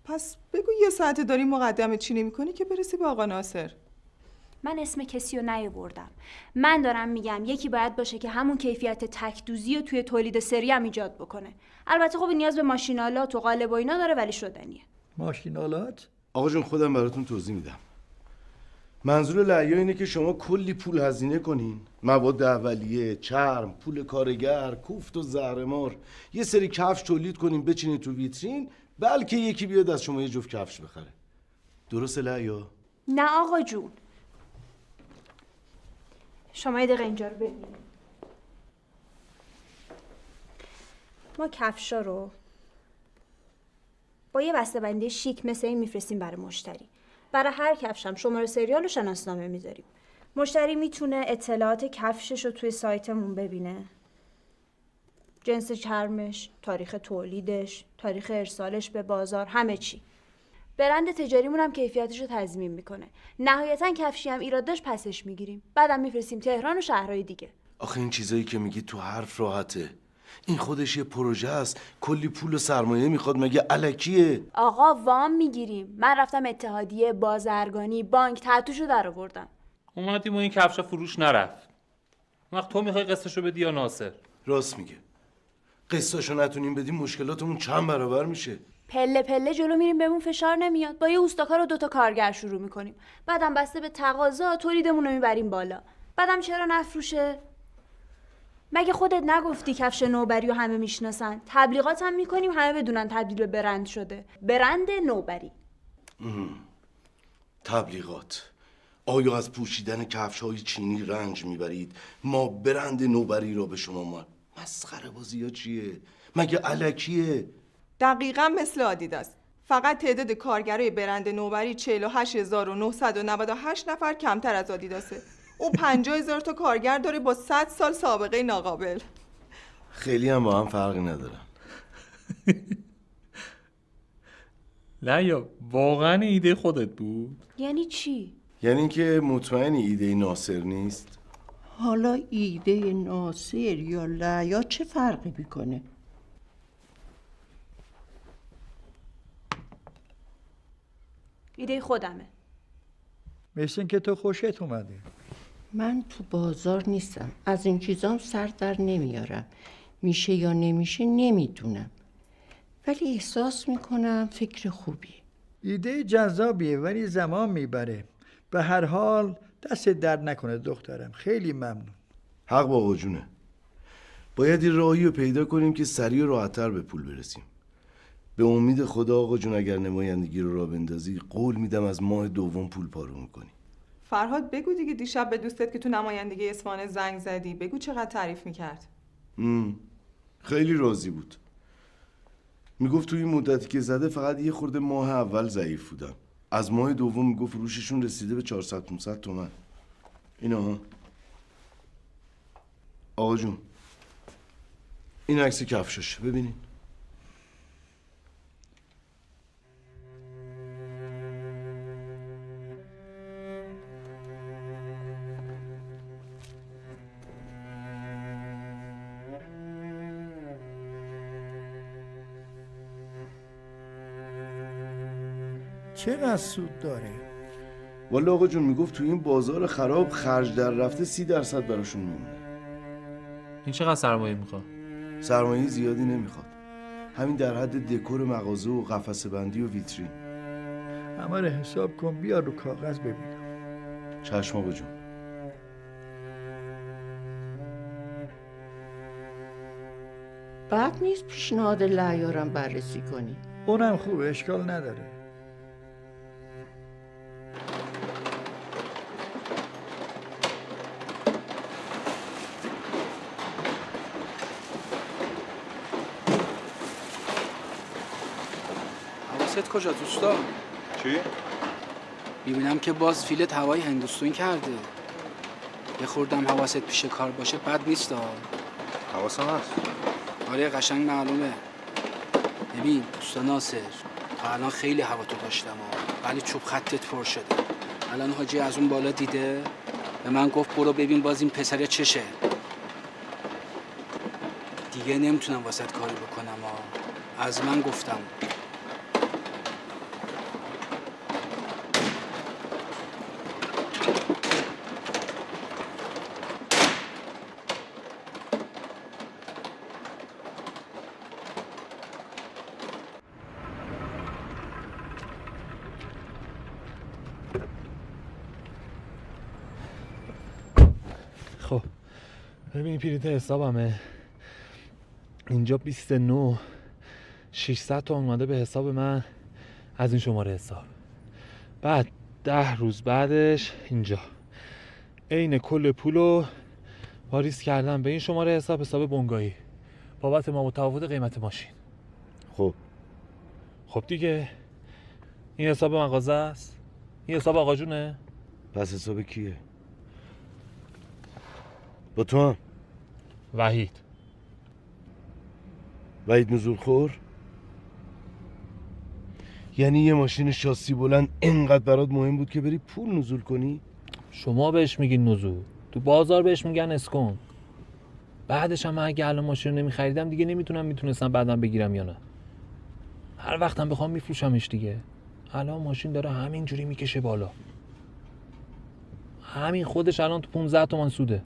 Speaker 8: پس بگو یه ساعت داری مقدمه چینی میکنی که برسی به آقا ناصر.
Speaker 12: من اسم کسی رو نیاوردم. من دارم میگم یکی باید باشه که همون کیفیت تک‌دوزی رو توی تولید سری هم ایجاد بکنه. البته خب نیاز به ماشینالات و قالب و اینا داره ولی شدنیه.
Speaker 3: ماشینالات؟
Speaker 2: آقا جون خودم براتون توضیح میدم. منظور لعیا اینه که شما کلی پول هزینه کنین، مواد اولیه، چرم، پول کارگر، کوفت و زهرمار، یه سری کفش تولید کنین بچینین تو ویترین، بلکه یکی بیاد از شما یه جفت کفش بخره. درسته لعیا؟
Speaker 12: نه آقا جون. شما یه دقیقه اینجا رو ببینید. ما کفشا رو با یه بسته‌بندی شیک مثل این میفرستیم برای مشتری. برای هر کفش هم شماره سریال و شناسنامه میذاریم. مشتری میتونه اطلاعات کفشش رو توی سایتمون ببینه. جنس چرمش، تاریخ تولیدش، تاریخ ارسالش به بازار، همه چی. برند تجاریمون هم کیفیتش رو تضمین میکنه. نهایتاً کفشی هم ایراد داشت پسش میگیریم. بعدم میفرستیم تهران و شهرهای دیگه.
Speaker 2: آخه این چیزایی که میگی تو حرف راحته. این خودش یه پروژه است. کلی پول و سرمایه میخواد، مگه الکیه؟
Speaker 12: آقا وام میگیریم. من رفتم اتحادیه، بازرگانی، بانک، تحتوشو در آوردم.
Speaker 5: اومدیم و این کفشا فروش نرفت. وقت تو میخوای قسطشو بدی یا ناصر؟
Speaker 2: راست میگه. قسطشو نتونیم بدیم مشکلاتمون چند برابر میشه.
Speaker 12: پله پله جلو میریم بهمون فشار نمیاد. با یه اوستاکار و 2 تا کارگر شروع میکنیم. بعدم بسته به تقاضا تولیدمون رو میبریم بالا. بعدم چرا نفروشه؟ مگه خودت نگفتی کفش نوبری رو همه میشناسن؟ تبلیغات هم میکنیم همه بدونن تبدیل به برند شده. برند نوبری.
Speaker 2: تبلیغات. آیا از پوشیدن کفش‌های چینی رنج میبرید؟ ما برند نوبری رو به شما مسخره بازی ها چیه؟ مگه الکیه؟
Speaker 8: دقیقاً مثل آدیداس. فقط تعداد کارگرای برند نوبری 48998 نفر کمتر از آدیداسه. اون 50000 تا کارگر داره با 100 سال سابقه ناقابل.
Speaker 2: خیلی هم با هم فرقی ندارن.
Speaker 5: لعیا واقعا ایده خودت بود؟
Speaker 12: یعنی چی؟
Speaker 2: یعنی اینکه مطمئنی ایده ناصر نیست؟
Speaker 1: حالا ایده ناصر یا لعیا چه فرقی میکنه؟
Speaker 12: ایده خودمه.
Speaker 3: مثل این که تو خوشت اومده.
Speaker 1: من تو بازار نیستم. از این چیزام سر در نمیارم. میشه یا نمیشه نمیدونم. ولی احساس میکنم فکر خوبی.
Speaker 3: ایده جذابیه ولی زمان میبره. به هر حال دست درد نکنه دخترم. خیلی ممنون.
Speaker 2: حق با آقا جونه. باید یه راهی رو پیدا کنیم که سریع و راحت‌تر به پول برسیم. به امید خدا آقا جون اگر نمایندگی رو راه بندازی قول میدم از ماه دوم پول پارو میکنی.
Speaker 8: فرهاد بگو دیگه دیشب به دوستت که تو نمایندگی اصفهان زنگ زدی بگو چقدر تعریف میکرد.
Speaker 2: خیلی راضی بود. میگفت تو این مدتی که زده فقط یه خورده ماه اول ضعیف بودم. از ماه دوم میگفت فروششون رسیده به 400-500 تومن. اینا آقا جون این عکس کفشش ببینین.
Speaker 3: چقدر سود داره؟
Speaker 2: والا آقا جون میگفت تو این بازار خراب خرج در رفته 30% براشون میمونه.
Speaker 5: این چقدر سرمایه میخواد؟
Speaker 2: سرمایه زیادی نمیخواد. همین در حد دکور مغازه و قفسه بندی و ویترین.
Speaker 3: اما رو حساب کن بیا رو کاغذ ببینم.
Speaker 2: چشم آقا جون.
Speaker 1: بعد نیست پیشنهاد لعیارم بررسی کنی.
Speaker 3: اونم خوبه اشکال نداره.
Speaker 11: حواست کجا دوستا؟
Speaker 9: چی؟
Speaker 11: میبینم که باز فیلت هوای هندوستون کرده. یه خوردم حواست پیش کار باشه بد نیست ها.
Speaker 9: حواسم هست.
Speaker 11: آره قشنگ معلومه. ببین دوستا ناصر، تا الان خیلی هوا تو داشتم ها، ولی چوب خطت پر شده. الان حاجی از اون بالا دیده به من گفت برو ببین باز این پسر چشه. دیگه نمیتونم واسط کاری بکنم ها. از من گفتم.
Speaker 5: خب ببین پریت حسابمه اینجا 29 600 تومن اومده به حساب من از این شماره حساب. بعد 10 روز بعدش اینجا عین کل پولو واریز کردم به این شماره حساب بنگاهی بابت ما متفاوت قیمت ماشین. خب دیگه این حساب مغازه است، این حساب آقا جونه.
Speaker 2: پس حساب کیه؟ با تو هم؟
Speaker 5: وحید
Speaker 2: نزول خور؟ یعنی یه ماشین شاسی بلند اینقدر برات مهم بود که بری پول نزول کنی؟
Speaker 5: شما بهش میگین نزول، تو بازار بهش میگن اسکون. بعدش هم اگه الان ماشین رو نمیخریدم دیگه میتونستم بعدم بگیرم یا نه. هر وقتم بخوام میفروشمش دیگه. الان ماشین داره همینجوری میکشه بالا، همین خودش الان تو 15 تومن سوده.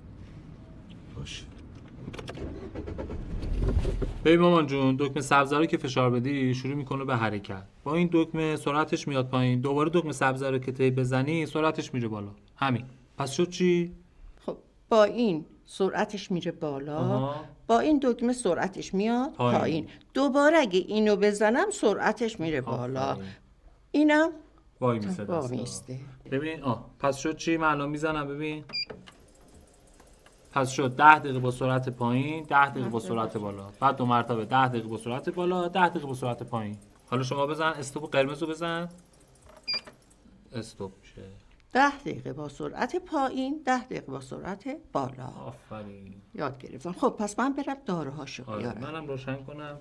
Speaker 2: باشه
Speaker 5: ببین مامان جون، دکمه سبز رو که فشار بدی شروع میکنه به حرکت. با این دکمه سرعتش میاد پایین، دوباره دکمه سبز رو که تی بزنی سرعتش میره بالا. همین. پس شد چی؟
Speaker 1: خب با این سرعتش میره بالا، با این دکمه سرعتش میاد پایین. دوباره اگه اینو بزنم سرعتش میره بالا. اینم
Speaker 5: وای میسته. ببین پس شد چی؟ من الان میزنم ببین. پس شد 10 دقیقه با سرعت پایین، 10 دقیقه با سرعت بالا، بعد 2 مرتبه 10 دقیقه با سرعت بالا، 10 دقیقه با سرعت پایین. حالا شما بزن استاپ قرمز رو بزن. استاپ میشه
Speaker 1: 10 دقیقه با سرعت پایین، 10 دقیقه با سرعت بالا.
Speaker 5: آفرین.
Speaker 1: یاد گرفتم. خب پس من برم داروهاشو بیارم.
Speaker 5: منم روشن کنم.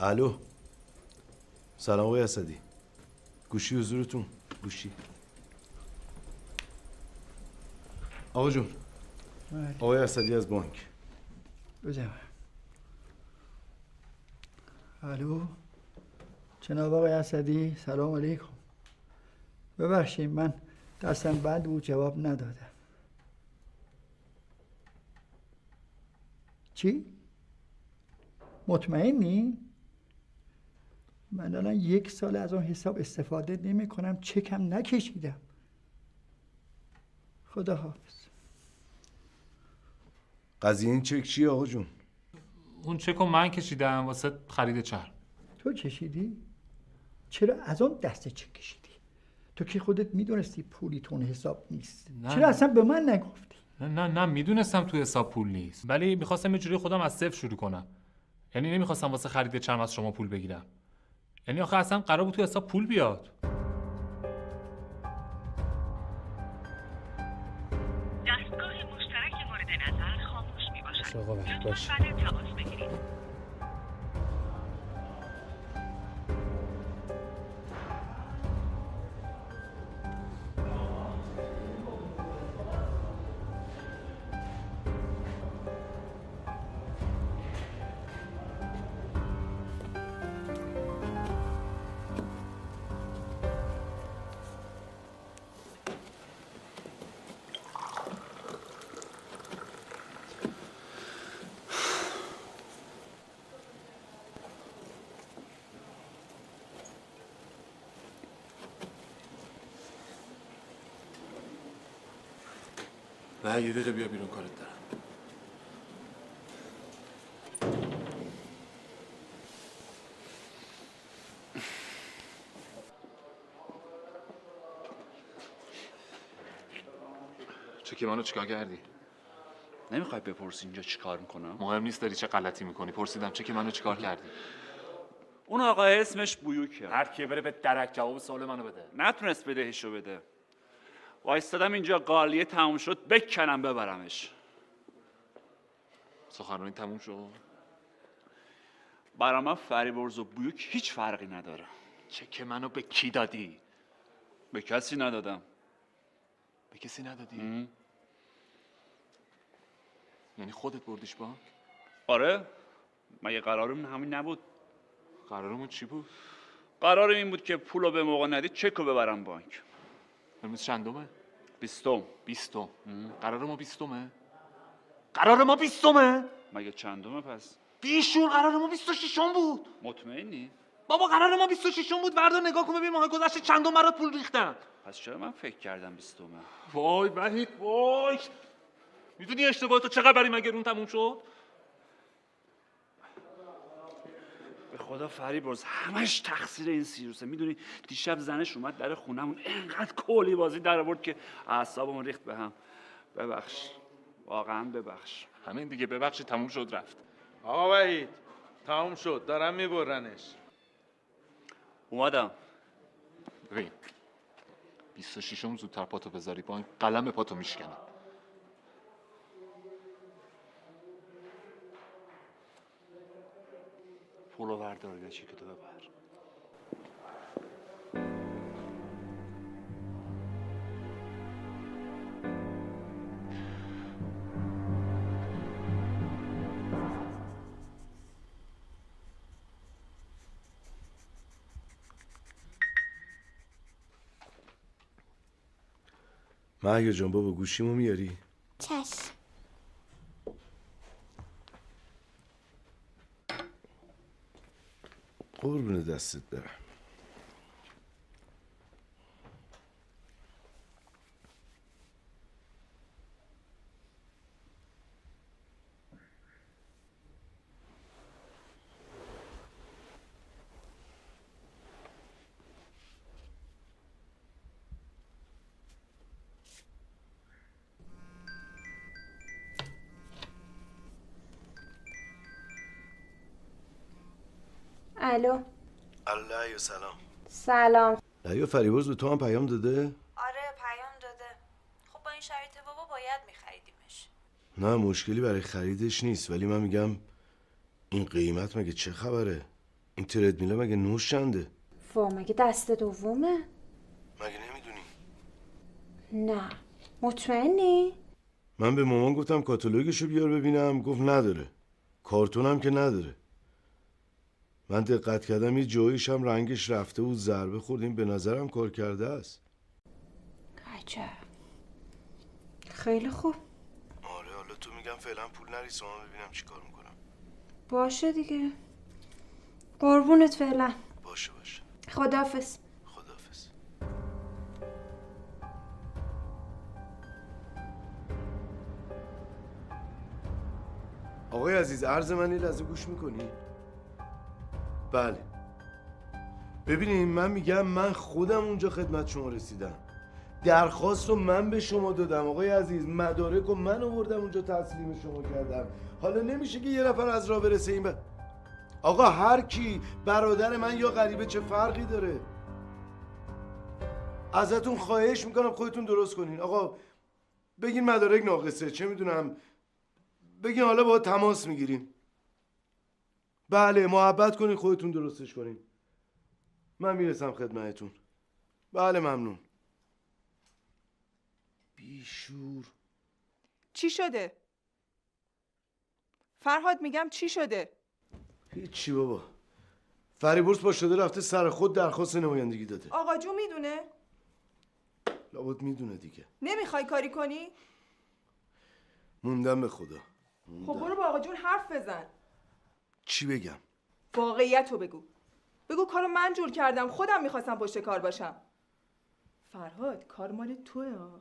Speaker 2: الو سلام آقای اسدی. گوشی حضورتون. گوشی آقا جون. آقای اسدی از بانک.
Speaker 3: بزنم. الو جناب آقای اسدی، سلام علیکم. ببخشید من دستم بند بود جواب ندادم. چی؟ مطمئنی؟ من الان 1 سال از اون حساب استفاده نمی کنم، چکم نکشیدم. خدا حافظ.
Speaker 2: قضیه این چک چیه آقا جون؟
Speaker 5: اون چک رو من کشیدم واسه خرید چرم.
Speaker 3: تو کشیدی؟ چرا از اون دسته چک کشیدی؟ تو که خودت میدونستی پولی تو اون حساب نیست. چرا اصلا به من نگفتی؟
Speaker 5: نه میدونستم تو حساب پول نیست، ولی میخواستم یه جوری خودم از صفر شروع کنم. یعنی نمیخواستم واسه خرید چرم از شما پول بگیرم. یعنی آخه اصلا قرار بود تو حساب پول بیاد.
Speaker 13: دستگاه مشترک مورد نظر خاموش میباشد.
Speaker 5: باشه.
Speaker 13: بعد تماس بگیرید.
Speaker 2: نه یه دقیقه بیا بیرون کارت دارم.
Speaker 5: چکی منو چیکار کردی؟
Speaker 14: نمیخوای بپرسی اینجا چیکار میکنم؟
Speaker 5: مهم نیست داری چه غلطی میکنی. پرسیدم چکی منو چیکار کردی؟
Speaker 14: اون آقا اسمش بویوکه.
Speaker 5: هر کی بره به درک جواب سوال منو بده.
Speaker 14: نتونست بدهشو بده. وایستادم اینجا قالیه تموم شد بکنم ببرمش.
Speaker 5: سخنرانی تموم شد.
Speaker 14: برای من فریبرز و بویوک هیچ فرقی نداره.
Speaker 5: چک منو به کی دادی؟
Speaker 14: به کسی ندادم.
Speaker 5: به کسی ندادی؟ یعنی خودت بردیش بانک؟
Speaker 14: آره. مگه قرارمون همین نبود؟
Speaker 5: قرارمون چی بود؟
Speaker 14: قرارم این بود که پولو به موقع ندید چکو ببرم بانک.
Speaker 5: امروز چندمه؟
Speaker 14: 20.
Speaker 5: 20. قرار ما 20. قرار ما 20.
Speaker 14: مگه چندمه پس؟
Speaker 5: بیشور قرار ما 26 بود.
Speaker 14: مطمئنی؟
Speaker 5: بابا قرار ما 26 بود. وردا نگاه کن ببین ماه گذشته چندم برات پول ریختم.
Speaker 14: پس چرا من فکر کردم 20؟
Speaker 5: وای وحید وای. میدونی اشتباه تو چقدر برای من گرون تموم شد؟
Speaker 14: به خدا فریبرز همش تقصیر این سیروسه. میدونی دیشب زنش اومد در خونمون اینقدر کولی بازی در آورد که اعصابمون ریخت به هم. ببخش. واقعا ببخش.
Speaker 5: همین دیگه ببخشید تموم شد رفت.
Speaker 10: آقا وحید تموم شد دارم میبرنش.
Speaker 14: اومدم.
Speaker 5: ببین 26 زودتر پاتو بذاری بانک قلم پاتو میشکنم.
Speaker 14: پولو بردار یا چی که تو ببر.
Speaker 2: مهیا جان بابا گوشیمو میاری؟
Speaker 12: چشم.
Speaker 2: قربون دستت برم.
Speaker 12: الو.
Speaker 2: الله سلام.
Speaker 12: سلام.
Speaker 2: لیا فریبرز به تو هم پیام داده؟
Speaker 12: آره پیام داده. خب با این شرایط بابا باید میخریدیمش.
Speaker 2: نه مشکلی برای خریدش نیست، ولی من میگم این قیمت مگه چه خبره؟ این تردمیله مگه نوش چنده؟
Speaker 12: وا مگه دست دومه؟
Speaker 2: مگه نمیدونی؟
Speaker 12: نه. مطمئنی؟
Speaker 2: من به مامان گفتم کاتالوگشو بیار ببینم، گفت نداره. کارتونم که نداره. من دقت کردم یه جاییش هم رنگش رفته بود، ضربه خوردیم، به نظرم کار کرده است.
Speaker 12: عجب. خیلی خوب.
Speaker 2: آره حالا تو میگم فعلا پول نریسم ببینم چی کار میکنم.
Speaker 12: باشه دیگه. قربونت فعلا.
Speaker 2: باشه.
Speaker 12: خداحافظ.
Speaker 2: خداحافظ. آقای عزیز عرض من یه لحظه گوش میکنی؟ بله. ببینید من میگم من خودم اونجا خدمت شما رسیدم. درخواست رو من به شما دادم آقای عزیز، مدارک رو من آوردم اونجا تسلیم شما کردم. حالا نمیشه که یه نفر از راه برسه این آقا هر کی برادر من یا غریبه چه فرقی داره؟ ازتون خواهش میکنم خودتون درست کنین. آقا بگین مدارک ناقصه، چه میدونم، بگین حالا با تماس میگیریم. بله محبت کنین خودتون درستش کنین. من میرسم خدمتتون. بله ممنون. بیشور.
Speaker 8: چی شده؟ فرهاد میگم چی شده؟
Speaker 2: هیچی بابا. فریبرز پا شده رفته سر خود درخواست نمایندگی داده.
Speaker 8: آقا جو میدونه؟
Speaker 2: لابد میدونه دیگه.
Speaker 8: نمیخوای کاری کنی؟
Speaker 2: موندم به خدا.
Speaker 8: خب برو با آقا جون حرف بزن.
Speaker 2: چی بگم؟
Speaker 8: واقعیت رو بگو. بگو کارو من جور کردم، خودم میخواستم پشت کار باشم. فرهاد کار مال توه ها.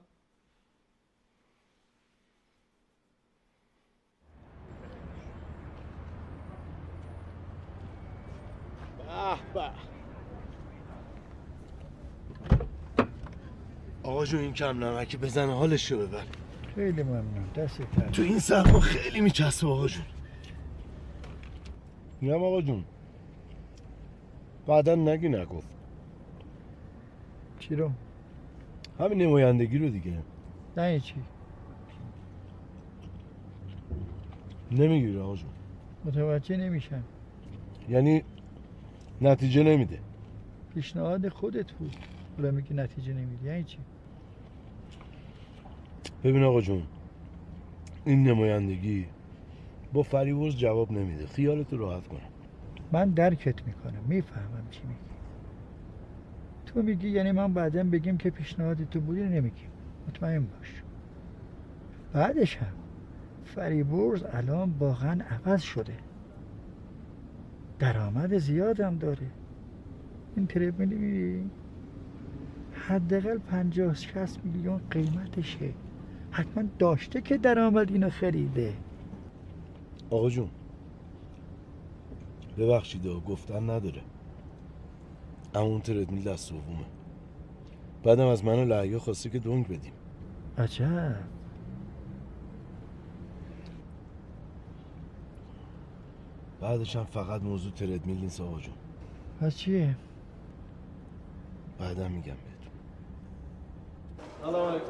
Speaker 2: به. آقا جون این کم نمکی بزن حالشو ببر.
Speaker 3: خیلی ممنون، دست در.
Speaker 2: تو این سرما خیلی میچسبه آقا جون. میگم آقا جون بعدا نگی نگفت.
Speaker 3: چی رو؟
Speaker 2: همین نمایندگی رو دیگه.
Speaker 3: نه چی؟
Speaker 2: نمیگیره آقا جون.
Speaker 3: متوجه نمیشم.
Speaker 2: یعنی نتیجه نمیده.
Speaker 3: پیشنهاد خودت بود، حالا میگی نتیجه نمیده، یعنی چی؟
Speaker 2: ببین آقا جون، این نمایندگی با فریبرز جواب نمیده. خیالتو راحت کنم.
Speaker 3: من درکت میکنم، میفهمم چی میگی. تو میگی یعنی من بعداً بگیم که پیشنهاد تو بودی نمیگیم. مطمئن باش. بعدش هم فریبرز الان واقعا عوض شده، درآمد زیادم داره. این تریدمیل میبینی حداقل 50-60 میلیون قیمتشه. حتما داشته که درآمد اینو خریده.
Speaker 2: آقا جون ببخشید گفتن نداره، اما اون تردمیل دست دومه. بعدم از من و لعیا خواسته که دونگ بدیم.
Speaker 3: عجب.
Speaker 2: بعدش هم فقط موضوع تردمیل نیست آقا جون.
Speaker 3: پس چیه؟
Speaker 2: بعدم میگم بهتون.
Speaker 15: سلام علیکم.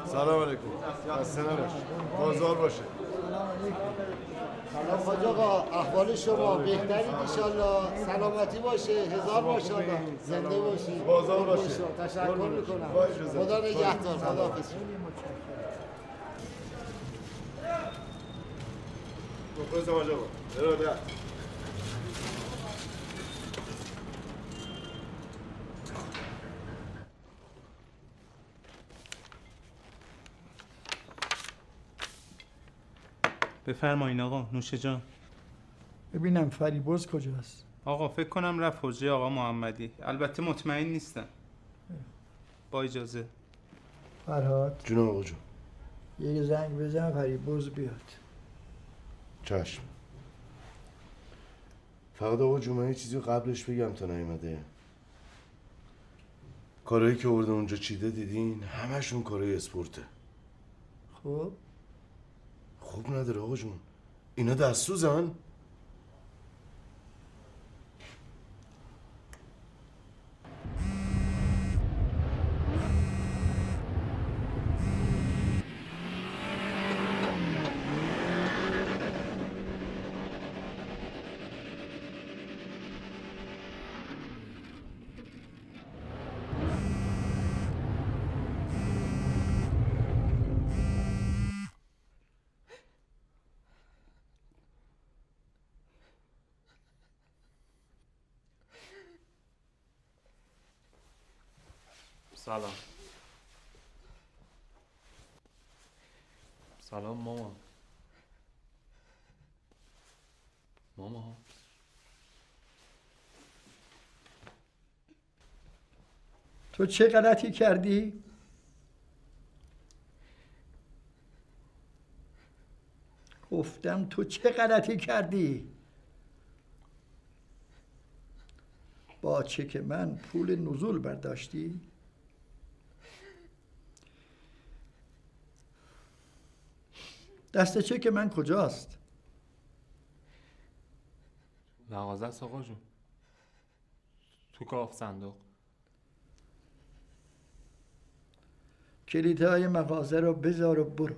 Speaker 2: سلام علیکم. خسته نباش. بازار باشه.
Speaker 16: سلام حاج آقا، احوال شما بهترین انشالله. سلامتی باشه، هزار ماشاءالله. زنده باشی.
Speaker 2: بازار باشه.
Speaker 16: تشکر میکنم. خدا نگهدار. خداحافظ.
Speaker 2: مخلصم حاج آقا. ارادت.
Speaker 10: بفرمایین آقا، نوش جان.
Speaker 3: ببینم فریبرز کجاست؟
Speaker 10: آقا فکر کنم رفت حجره آقا محمدی. البته مطمئن نیستم. با اجازه.
Speaker 3: فرهاد
Speaker 2: جون آقا جون.
Speaker 3: یه زنگ بزن فریبرز بیاد.
Speaker 2: چشم. فقط آقا جون من یه چیزی قبلش بگم تا نیومده. کارهایی که آورده اونجا چیده دیدین همشون کارهای اسپورته.
Speaker 3: خب
Speaker 2: خوب نداره آقا جون، اینا دستسوزن.
Speaker 5: سلام. سلام ماما. ماما
Speaker 3: تو چه غلطی کردی؟ گفتم تو چه غلطی کردی؟ با چه که من پول نزول برداشتی؟ دست چک من کجاست؟
Speaker 5: مغازه است آقا جون. تو کاف صندوق.
Speaker 3: کلیدهای مغازه رو بذار و برو.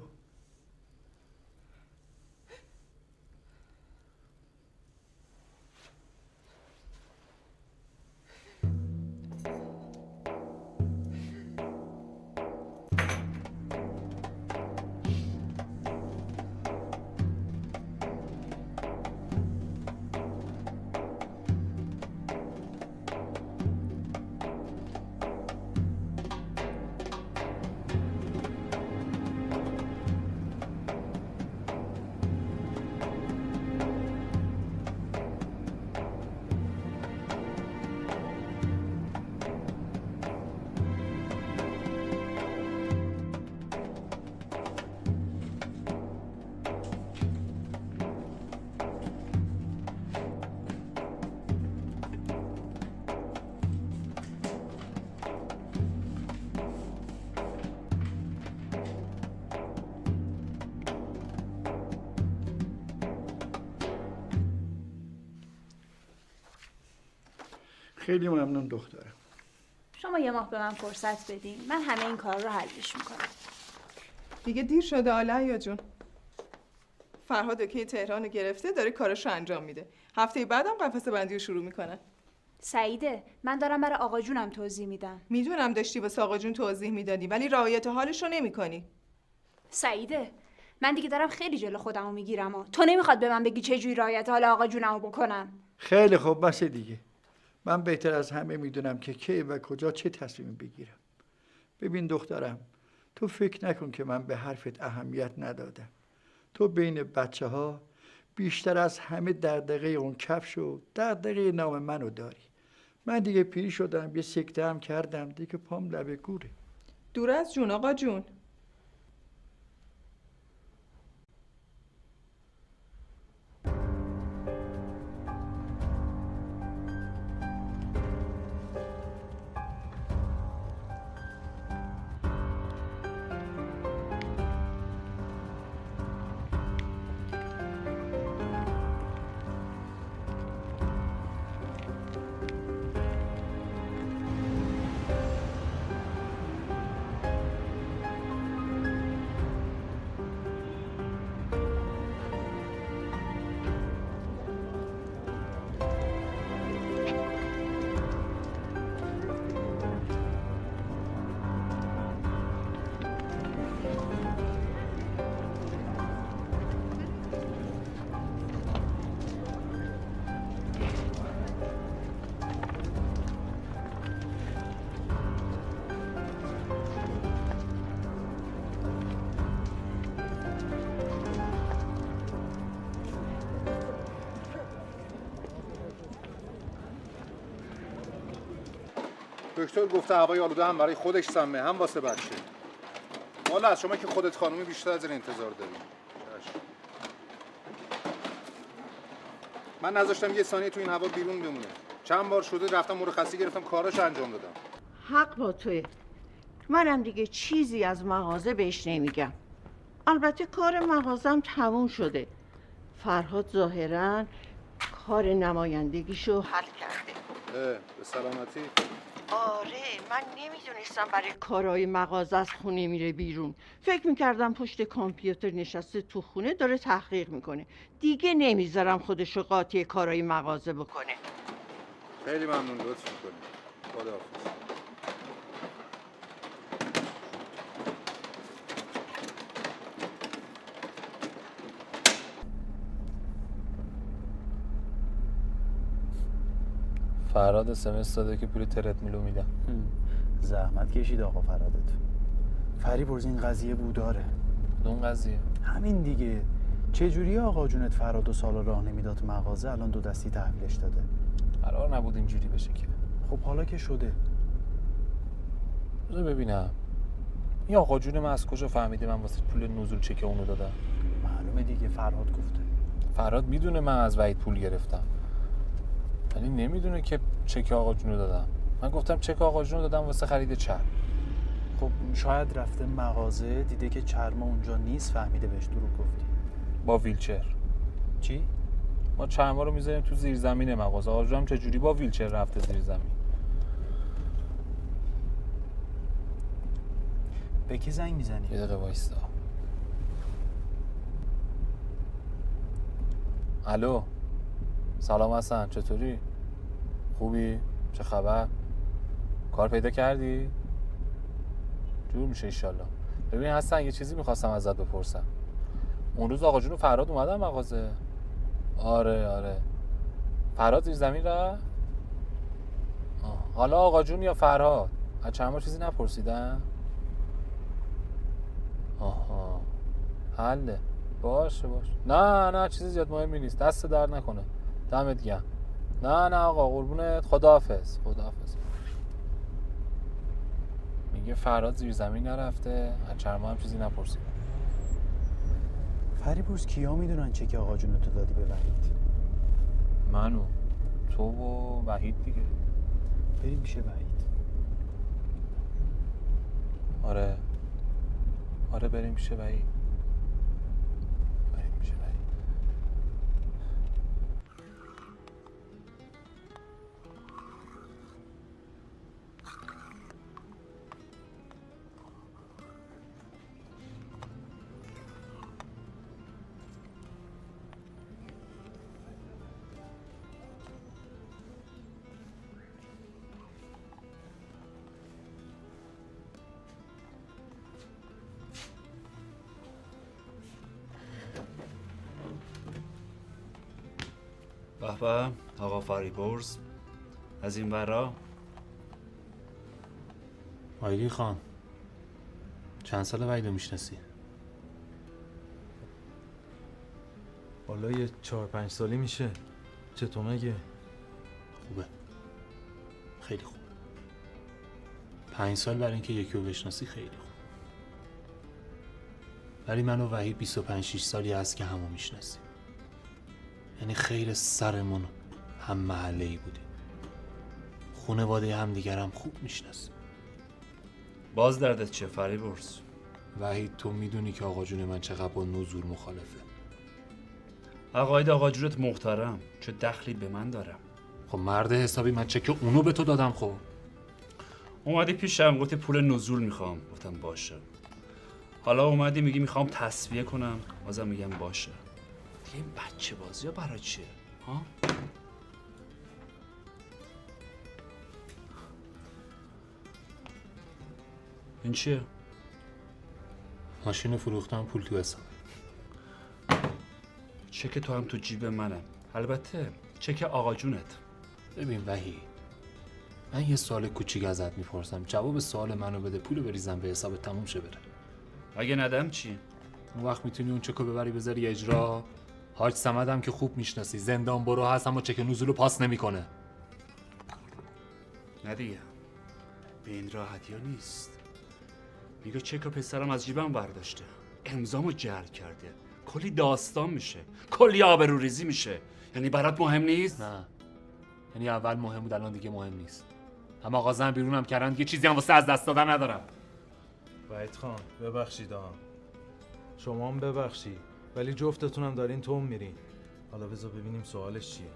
Speaker 3: خیلی ممنون دخترم.
Speaker 6: شما یه ماه به من فرصت بدین، من همه این کار رو حلش میکنم.
Speaker 8: دیگه دیر شده آلیا جون. فرهاد که تهران رو گرفته داره کارش رو انجام میده. هفته بعدم قفسه بندی رو شروع میکنه.
Speaker 6: سعیده، من دارم برای آقا جونم توضیح میدم.
Speaker 8: میدونم داشتی واسه آقا جون توضیح میدادی ولی رعایت حالش رو نمیکنی.
Speaker 6: سعیده، من دیگه دارم خیلی جلو خودمو میگیرم. تو نمیخواد به من بگی چه جوری رعایت حال آقا جونمو بکنم.
Speaker 3: خیلی خوب، بس دیگه. من بهتر از همه میدونم که کی و کجا چه تصمیمی بگیرم. ببین دخترم، تو فکر نکن که من به حرفت اهمیت ندادم. تو بین بچه ها بیشتر از همه دغدغه اون کفش و دغدغه نام منو داری. من دیگه پیری شدم، یه سکته هم کردم، دیگه پام لبه گوره.
Speaker 8: دور از جون آقا جون.
Speaker 9: دکتر گفته هوای آلوده هم برای خودش سمه هم واسه بچه. والا از شما که خودت خانومی بیشتر از این انتظار داریم. من نذاشتم یه ثانیه تو این هوا بیرون بمونه. چند بار شده رفتم مرخصی گرفتم کاراش انجام دادم.
Speaker 1: حق با توه. منم دیگه چیزی از مغازه بهش نمیگم. البته کار مغازم تموم شده. فرهاد ظاهراً کار نمایندگیشو حل کرده.
Speaker 9: به سلامتی.
Speaker 1: آره، من نمیدونستم برای کارهای مغازه از خونه میره بیرون. فکر میکردم پشت کامپیوتر نشسته تو خونه داره تحقیق میکنه. دیگه نمیذارم خودشو قاطی کارهای مغازه بکنه.
Speaker 9: خیلی ممنون، لطف میکنی. خداحافظ.
Speaker 5: فرهاد SMS داده که پول ترتمیلو میدم.
Speaker 4: زحمت کشید آقا فرهادت. فریبرز این قضیه بوداره.
Speaker 5: اون قضیه
Speaker 4: همین دیگه. چه جوری آقا جونت فرهاد و سال راه نمیداد مغازه الان 2 دستی تحویلش داده؟
Speaker 5: قرار نبود اینجوری بشه که.
Speaker 4: خب حالا که شده.
Speaker 5: بذار ببینم. این آقا جون من از کجا فهمیده من واسه پول نزول چک اونو دادم؟
Speaker 4: معلومه دیگه، فرهاد گفته.
Speaker 5: فرهاد میدونه من از وحید پول گرفتم. ولی نمیدونه که چک آقا جونو دادم. من گفتم چک آقا جونو دادم واسه خرید چرم.
Speaker 4: خب شاید رفته مغازه دیده که چرم اونجا نیست، فهمیده بهش دروغ گفتی.
Speaker 5: با ویلچر.
Speaker 4: چی؟
Speaker 5: ما چرما رو میذاریم تو زیر زمین مغازه. آقا جونم چجوری با ویلچر رفته زیر زمین؟
Speaker 4: به کی زنگ میزنی؟
Speaker 5: یه دقیقه وایستا. الو. سلام حسن، چطوری؟ خوبی؟ چه خبر؟ کار پیدا کردی؟ جور میشه ایشالله. ببین حسن، یه چیزی میخواستم ازت بپرسم. اون روز آقا جون و فرهاد اومدن مغازه؟ آره. فرهاد زیر زمین رفت؟ حالا آقا جون یا فرهاد؟ از چند بار چیزی نپرسیدن؟ آها. حله. باشه. نه چیزی زیاد مهمی نیست. دست درد نکنه. دمت گرم. نه آقا قربونت. خداحافظ. میگه فرهاد زیر زمین نرفته، از چرما هم چیزی نپرسید.
Speaker 4: فریبرز کیا میدونن چه که آقا جون تو دادی به وحید؟
Speaker 5: من و تو و وحید دیگه.
Speaker 4: بریم پیش وحید.
Speaker 5: آره بریم پیش وحید.
Speaker 14: به آقا فریبرز از این ورا.
Speaker 9: آیلی خان چند سال وحید رو میشناسی؟
Speaker 7: حالا یه 4-5 سالی میشه. چطور مگه؟
Speaker 9: خوبه، خیلی خوب. 5 سال برای اینکه یکی رو بشناسی خیلی خوب. ولی من و وحید 25-6 سالی هست که همو میشناسیم. یعنی خیر سرمون هم محله‌ای بودیم. خانواده هم دیگر هم خوب میشناسیم.
Speaker 14: باز دردت چه فریبرز؟
Speaker 9: وحید تو میدونی که آقا جون من چقدر با نزول مخالفه.
Speaker 14: عقاید آقا جونت محترم، چه دخلی به من دارم؟
Speaker 9: خب مرد حسابی من چک اونو به تو دادم. خب
Speaker 14: اومدی پیشم گفتی پول نزول میخوام، گفتم باشه. حالا اومدی میگی میخوام تصفیه کنم، بازم میگم باشه. دیگه این بچه بازی ها برای چیه؟ ها؟ این چیه؟
Speaker 9: ماشین فروختم، پول تو حساب.
Speaker 14: چک تو هم تو جیب منم. البته چک آقا جونت.
Speaker 9: ببین وحید، من یه سوال کوچیک ازت میپرسم، جواب سوال منو بده، پولو بریزم به حساب تموم شه بره.
Speaker 14: اگه ندم چی؟
Speaker 9: اون وقت میتونی اون چکو ببری بذاری اجرا. حاج صمدم که خوب میشناسی، زندان برو هست اما چک نزولو پاس نمیکنه.
Speaker 14: نه دیگه، به این راحتی ها نیست. میگه چک پسرم از جیبم برداشته، امضامو جعل کرده، کلی داستان میشه، کلی آبروریزی میشه. یعنی برات مهم نیست؟
Speaker 9: نه، یعنی اول مهم بود الان دیگه مهم نیست. اما آقا زن بیرونم کردن دیگه چیزی هم واسه از دست دادن ندارم.
Speaker 7: وحید خان ببخشید ها، شما هم ببخشید، ولی جفتتونم دارین توم میرین. حالا بذار ببینیم سوالش چیه.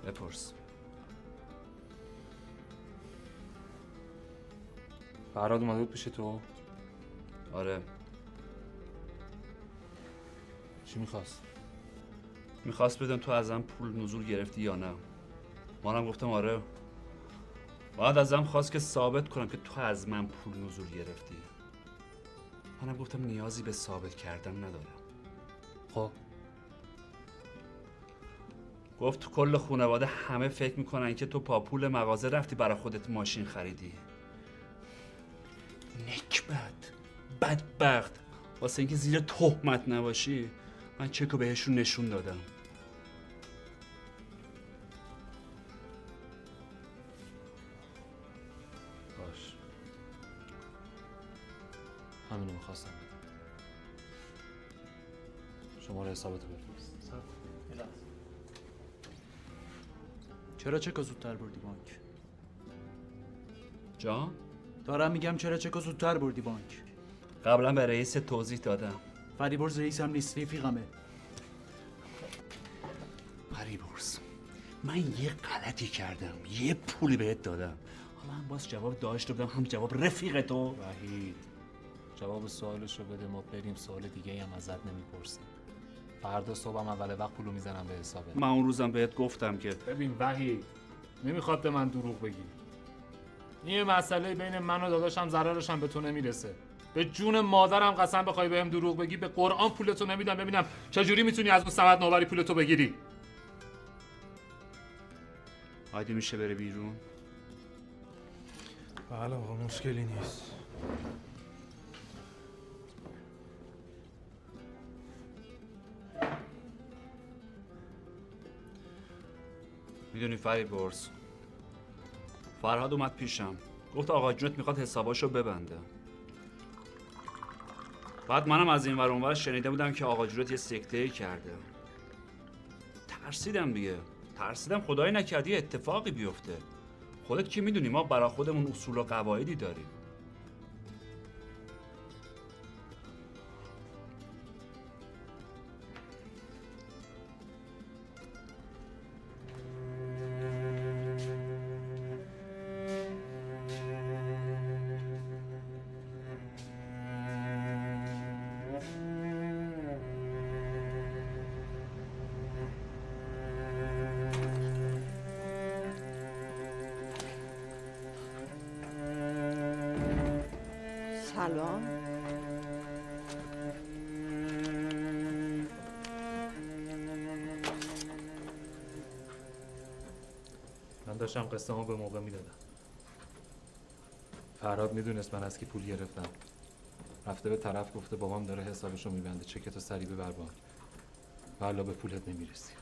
Speaker 14: بپرس.
Speaker 9: فرهاد اومده بود پیش تو؟
Speaker 14: آره.
Speaker 9: چی میخواست؟
Speaker 14: میخواست بدون تو ازم پول نزول گرفتی یا نه. منم گفتم آره. بعد ازم خواست که ثابت کنم که تو از من پول نزول گرفتی. منم گفتم نیازی به ثابت کردن ندارم.
Speaker 9: خب
Speaker 14: گفت تو کل خانواده همه فکر میکنن که تو پاپول مغازه رفتی برای خودت ماشین خریدی. نکبت، بدبخت، واسه اینکه زیر تهمت نباشی من چکو بهشون نشون دادم.
Speaker 9: باش، همینو میخواستم. شماره حسابتو بفرست.
Speaker 11: چرا چکو زودتر بردی بانک؟
Speaker 14: جان؟
Speaker 11: دارم میگم چرا چکو زودتر بردی بانک؟
Speaker 14: قبلا به رئیس توضیح دادم.
Speaker 11: فریبرز رئیس هم نیست، رفیقمه.
Speaker 14: فریبرز، من یه غلطی کردم، یه پولی بهت دادم، حالا هم باز جواب داشته بودم هم جواب رفیق تو.
Speaker 9: وحید جواب سوالشو بده، ما بریم سوال دیگه هم ازت نمیپرسیم. فردا صبحم اول وقت پولو میزنم به حسابت.
Speaker 14: من اون روزم بهت گفتم که
Speaker 5: ببین وحید، نمیخواد به من دروغ بگی. این مسئله بین من و داداشم ضررش هم به تو نمیرسه. به جون مادرم قسم بخوای بهم دروغ بگی به قرآن پولتو نمیدم. ببینم چجوری میتونی از اون صمد نوبری پولتو بگیری.
Speaker 14: عادی میشه بره بیرون؟
Speaker 7: بله آقا، مشکلی نیست.
Speaker 14: میدونی فریبرز، فرهاد اومد پیشم گفت آقا جونت میخواد حساباشو ببنده. بعد منم از این ور اون ور شنیده بودم که آقا جونت یه سکته‌ای کرده. ترسیدم دیگه، ترسیدم خدای نکرده اتفاقی بیفته. خودت که میدونی ما برای خودمون اصول و قواعدی داریم.
Speaker 1: سلام.
Speaker 5: من داشتم قسطمو به موقع میدادم. فرهاد میدونست من از کی پول گرفتم. رفته به طرف گفته بابام داره حسابشو میبنده، چکتو سریع ببر بانک. والا به پولت نمیرسی.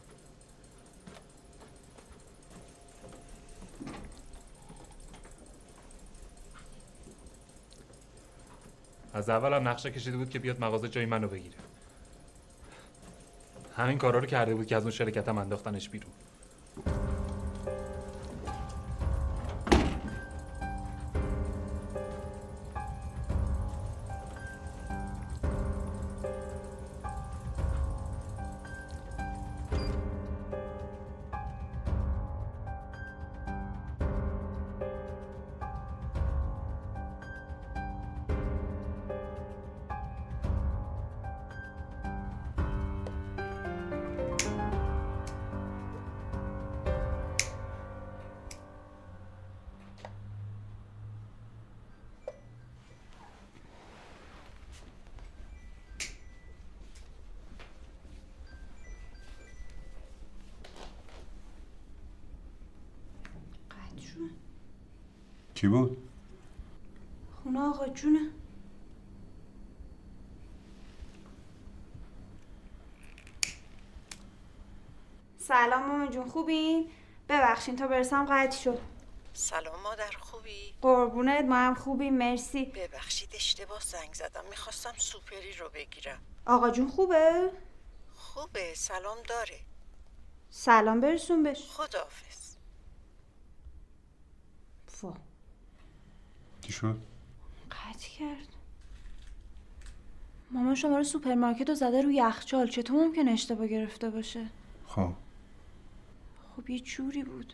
Speaker 5: از اول هم نقشه کشیده بود که بیاد مغازه جای منو بگیره. همین کارا رو کرده بود که از اون شرکتم انداختنش بیرون.
Speaker 9: کی بود؟
Speaker 6: خونه آقا جونه. سلام مامان جون، خوبین؟ ببخشین تا برسم قطع شد.
Speaker 1: سلام مادر، خوبی؟
Speaker 6: قربونت، ما هم خوبیم مرسی.
Speaker 1: ببخشید اشتباه زنگ زدم، میخواستم سوپری رو بگیرم.
Speaker 6: آقا جون خوبه؟
Speaker 1: خوبه، سلام داره.
Speaker 6: سلام برسون بهش.
Speaker 1: خداحافظ.
Speaker 9: چی شد؟
Speaker 6: قطع کرد. مامان شما رو سوپرمارکت رو زده رو یخچال، چطور ممکن اشتباه گرفته باشه؟ خب یه جوری بود.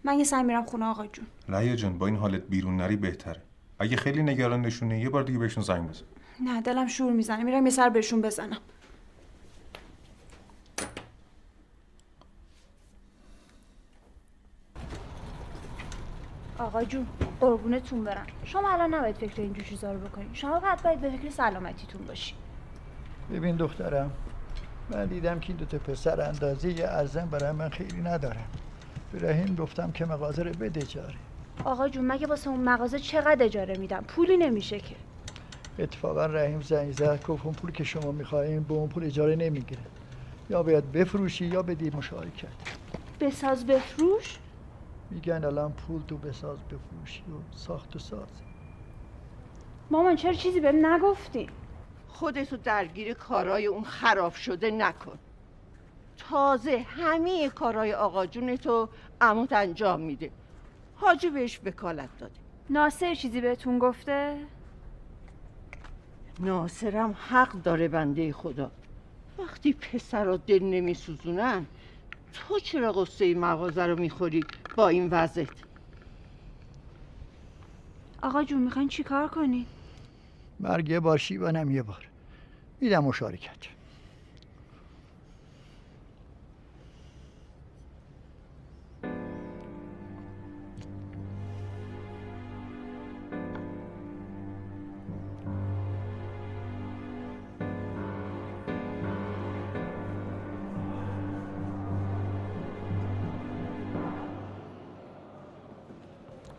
Speaker 6: من یه سر میرم خونه آقا جون.
Speaker 9: لیا جان با این حالت بیرون نری بهتره. اگه خیلی نگرانشونه یه بار دیگه بهشون زنگ بزن.
Speaker 6: نه دلم شور میزنه، میرم یه سر بهشون بزنم. آقا جون قربونتون برم، شما الان نباید فکر اینجور چیزا رو بکنین. شما فقط باید به فکر سلامتیتون باشین.
Speaker 3: ببین دخترم، من دیدم که این دوتا پسر اندازه یه ارزن برای من خیلی ندارن. به رحیم گفتم که مغازه رو بده اجاره.
Speaker 6: آقا جون مگه واسه اون مغازه چقدر اجاره میدم؟ پولی نمیشه که.
Speaker 3: اتفاقا رحیم زنگ زد گفت اون پول که شما میخواین به اون پول اجاره نمیگیره، یا باید بفروشی یا بدی مشارکت.
Speaker 6: بساز بفروش؟
Speaker 3: میگن الان پول تو بساز بفروشی و ساخت و ساز.
Speaker 6: مامان چرا چیزی بهم نگفتی؟
Speaker 1: خودتو درگیر کارای اون خراب شده نکن. تازه همه کارای آقا جونتو عموت انجام میده. حاجی بهش وکالت داده.
Speaker 6: ناصر چیزی بهتون گفته؟
Speaker 1: ناصرم حق داره بنده خدا. وقتی پسرا دل نمیسوزونن تو چرا قصه مغازه رو میخوری با این وضعیت؟
Speaker 6: آقا جون میخواین چی کار کنی؟
Speaker 3: مرگ یه بار شیبانم یه بار میدم مشارکت.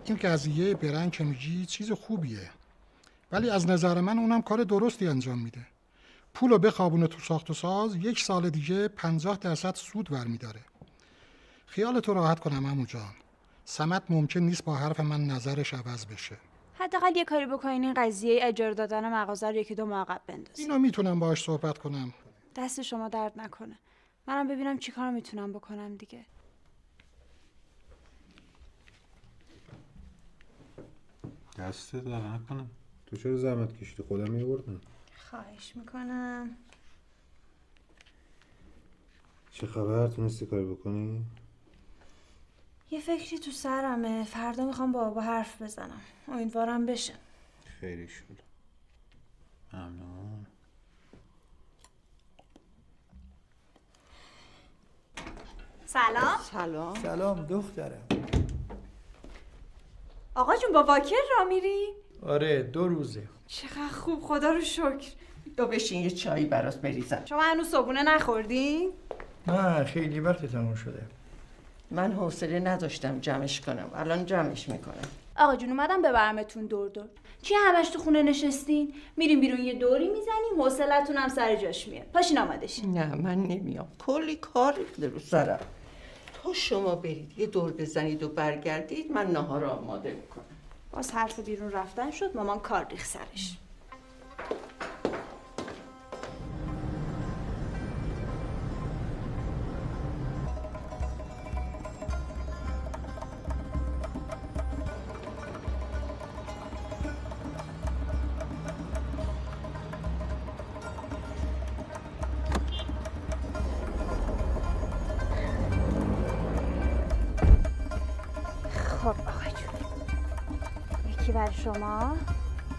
Speaker 17: این قضیه برنگ که میگی چیز خوبیه، ولی از نظر من اونم کار درستی انجام میده. پولو بخوابونه تو ساخت و ساز، 1 سال دیگه 50% سود برمیداره. خیالتو راحت کنم عمو جان، صمد ممکن نیست با حرف من نظرش عوض بشه.
Speaker 6: حداقل یه کاری بکنین این قضیه اجاره دادن مغازه رو 1-2 ماه عقب بندازین.
Speaker 17: اینو میتونم باهاش صحبت کنم.
Speaker 6: دست شما درد نکنه. منم ببینم چیکار میتونم بکنم دیگه.
Speaker 9: دست در نکنم. تو چرا زحمت کشیدی؟ خودم می‌آوردم.
Speaker 6: خواهش میکنم.
Speaker 9: چه خبر؟ تونستی کاری بکنی؟
Speaker 6: یه فکری تو سرمه، فردا میخوام با بابا حرف بزنم. امیدوارم بشه.
Speaker 9: خیلی شد. ممنون.
Speaker 6: سلام.
Speaker 3: سلام دخترم.
Speaker 6: آقا جون با واکر را میری؟
Speaker 3: آره 2 روزه.
Speaker 6: چقدر خوب، خدا رو شکر.
Speaker 1: تو بشین یه چایی برات بریزم.
Speaker 6: شما هنوز صبحونه نخوردین؟
Speaker 3: نه خیلی وقت تموم شده.
Speaker 1: من حوصله نداشتم جمعش کنم، الان جمعش میکنم.
Speaker 12: آقا جون اومدم ببرمتون دور. چی همش تو خونه نشستین؟ میریم بیرون یه دوری میزنیم، حوصلتون هم سر جاش میاد. پاشین آماده شین.
Speaker 1: نه من نمیام، کلی کار ریخته رو سرم. تا شما برید یه دور بزنید و برگردید من ناهار آماده میکنم.
Speaker 12: باز حرف بیرون رفتن شد، مامان کار ریخت سرش. خب آقا جون، یکی برای شما.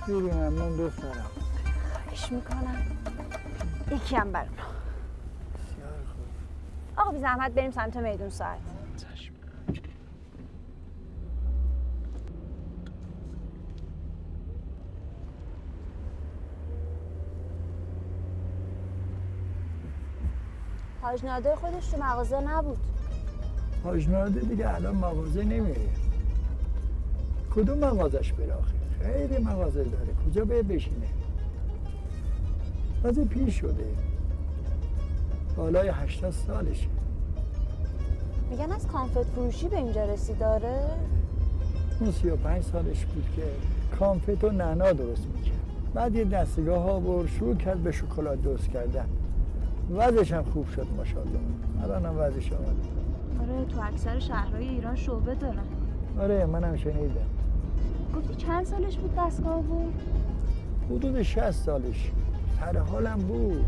Speaker 3: خیلی ممنون دخترم.
Speaker 12: خواهش میکنم. یکی هم برای ما. آقا بی زحمت بریم سمت میدون ساعت. حاج نادر خودش تو مغازه نبود.
Speaker 3: حاج نادر دیگه الان مغازه نمیره. کدوم مغازش بره آخه؟ خیلی مغازه داره، کجا باید بشینه؟ تازه پیر شده، بالای 80 سالشه.
Speaker 12: میگن از کانفت فروشی به اینجا رسید داره؟
Speaker 3: اون 35 سالش بود که کانفت و نعنا درست میکرد. بعد یه دستگاه ها برد شروع کرد به شکلات درست کردن. وضعش هم خوب شد ماشاءالله. الان هم وضعش آمده.
Speaker 12: آره تو اکثر شهرهای ایران شعبه دارن.
Speaker 3: آره منم شنیدم.
Speaker 12: گفتی چند سالش بود دستگاه بود؟
Speaker 3: حدود 60 سالش. سر حالم بود.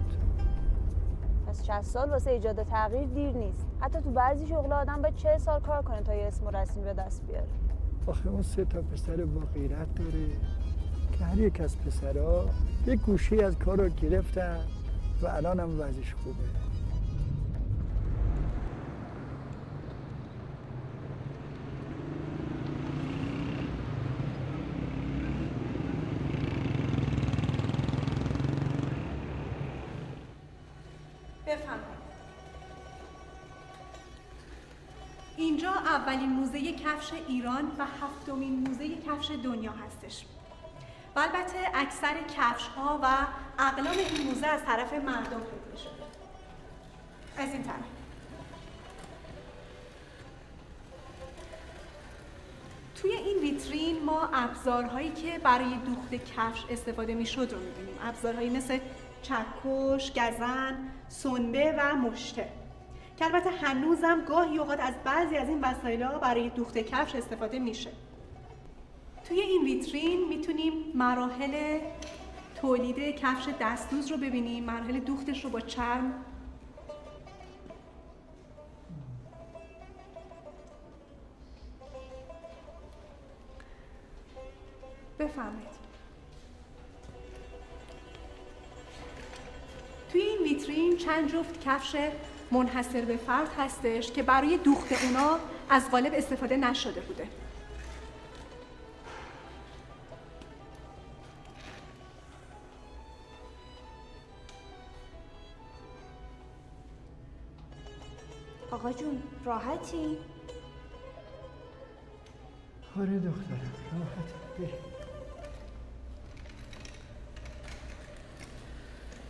Speaker 12: پس 60 سال واسه ایجاد تغییر دیر نیست. حتی تو بعضی شغل آدم باید 40 سال کار کنه تا یه اسم و رسمی به دست بیاره.
Speaker 3: آخه اون 3 تا پسر با غیرت داره که هر یک از پسرها یک گوشه از کار رو گرفتن و الان هم وضعش خوبه.
Speaker 18: بفرمایید. اینجا اولین موزه کفش ایران و 7مین موزه کفش دنیا هستش. و البته اکثر کفش ها و اقلام این موزه از طرف مردم خریده شده. از این طرف. توی این ویترین ما ابزارهایی که برای دوخت کفش استفاده میشد رو میبینیم. ابزارهایی مثل چکش، گزن، سنبه و مشته که البته هنوزم گاهی اوقات از بعضی از این وسایل‌ها برای دوخت کفش استفاده میشه. توی این ویترین میتونیم مراحل تولید کفش دستدوز رو ببینیم، مراحل دوختش رو با چرم. بفرمایید. توی این ویترین چند جفت کفش منحصر به فرد هستش که برای دوخت اونا از قالب استفاده نشده بوده.
Speaker 12: آقا جون راحتی؟
Speaker 3: آره دخترم راحت.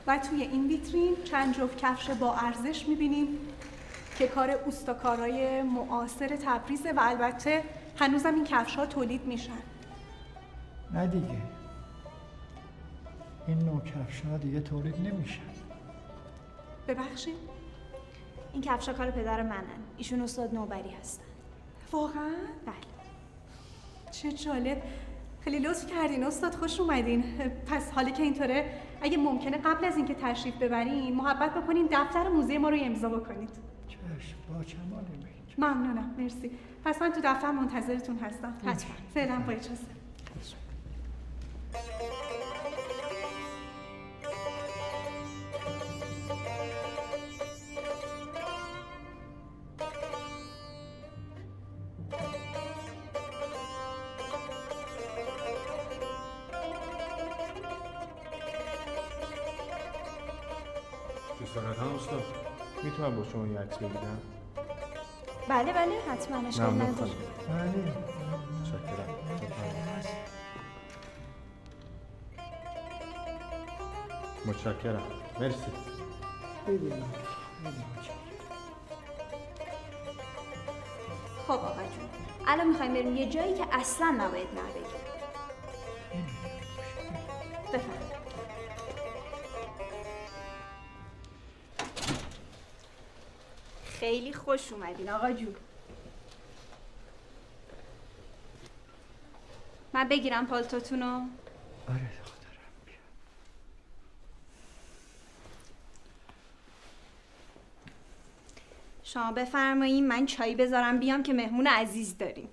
Speaker 18: و توی این ویترین چند جفت کفش با ارزش می‌بینیم که کار اوستاکارای معاصر تبریزه و البته هنوزم این کفش‌ها تولید میشن.
Speaker 3: نه دیگه این نوع کفش‌ها دیگه تولید نمیشن.
Speaker 18: ببخشید؟
Speaker 12: این کفش‌ها کار پدر منن. ایشون استاد نوبری هستن.
Speaker 18: واقعا؟
Speaker 12: بله.
Speaker 18: چه جالب. خیلی لطف کردین استاد، خوش اومدین. پس حالا که اینطوره اگه ممکنه قبل از اینکه تشریف ببرین محبت بکنین دفتر موزه ما رو امضا بکنید.
Speaker 3: چشم با کمال میل.
Speaker 18: ممنونم مرسی. پس من تو دفتر منتظرتون هستم. حتما. فعلا با اجازه.
Speaker 9: دوستانت هم استاد میتونم با شما یه عکس بگیرم؟
Speaker 12: بله حتما اشکال
Speaker 9: ممنون
Speaker 12: نداره.
Speaker 9: خانم. متشکرم. متشکرم. مرسی.
Speaker 12: خب آقا جون، الان میخوایم بریم یه جایی که اصلا نباید نه بگیم. بفرمایید. خیلی خوش اومدین آقا جون. من بگیرم پالتوتونو؟
Speaker 3: آره دخترم.
Speaker 12: شما بفرمایین، من چای بذارم بیام که مهمون عزیز داریم.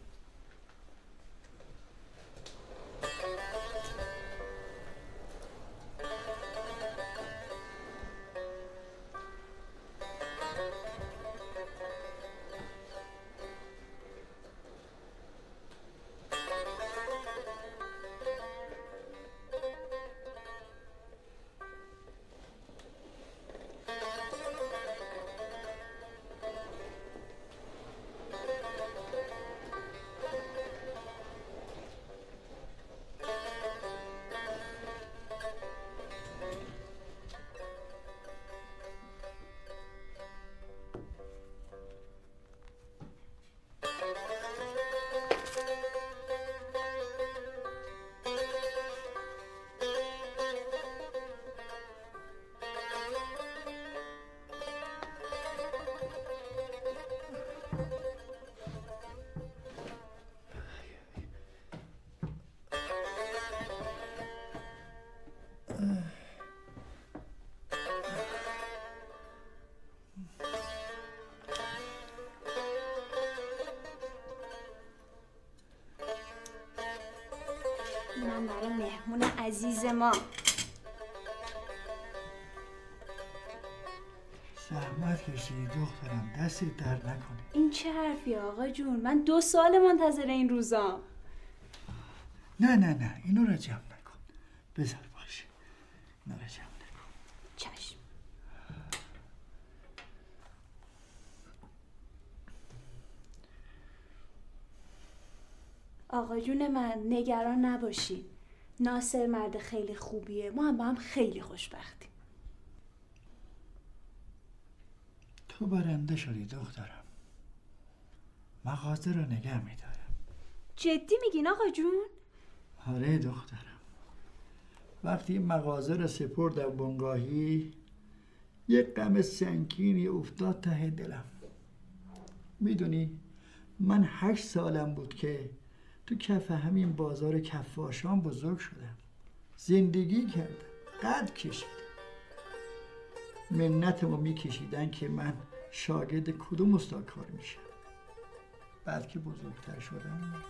Speaker 12: من برای مهمون عزیز ما.
Speaker 3: زحمت کشیدی دخترم، دستت درد نکنه.
Speaker 12: این چه حرفی آقا جون؟ من 2 سال منتظر این روزام.
Speaker 3: نه اینو رو جمع نکن. بذار باشه. اینو رو جمع نکن.
Speaker 12: چشم. آقا جون من، نگران نباشی. ناصر مرد خیلی خوبیه. ما هم با هم خیلی خوشبختیم.
Speaker 3: تو برنده شدی دخترم. مغازه رو نگه میدارم.
Speaker 12: جدی میگین آقا جون؟
Speaker 3: آره دخترم. وقتی این مغازه رو سپردم بنگاهی، یک غم سنگینی افتاد ته دلم. میدونی من 8 سالم بود که تو کف همین بازار کفاشان بزرگ شدم. زندگی کردم، قد کشیدم. منتمو میکشیدن که من شاگرد کدوم استاد کار میشم. بعد که بزرگتر شدم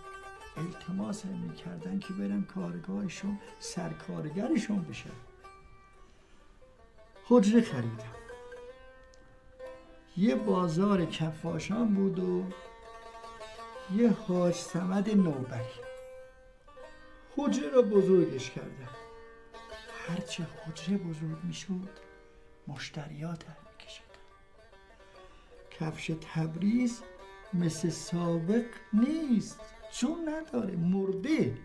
Speaker 3: التماس میکردن که برم کارگاهشون سرکارگرشون بشم. حجره خریدم. یه بازار کفاشان بود و یه حاج صمد نوبری. حجره رو بزرگش کردم. هرچه حجره بزرگ میشد مشتریات در میکشیدن. کفش تبریز مثل سابق نیست، چون نداره، مرده.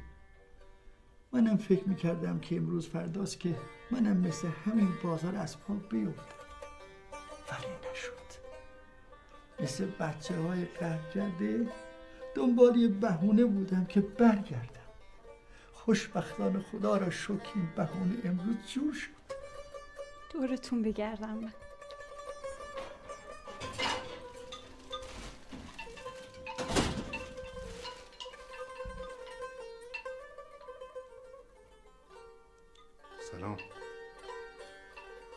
Speaker 3: منم فکر میکردم که امروز فرداست که منم مثل همین بازار از پا بیفتم، ولی نشد. مثل بچه های قهر کرده دنبال یه بهونه بودم که برگردم. خوشبختانه خدا را شکر این بهونه امروز جور شد.
Speaker 12: دورتون بگردم من.
Speaker 2: سلام.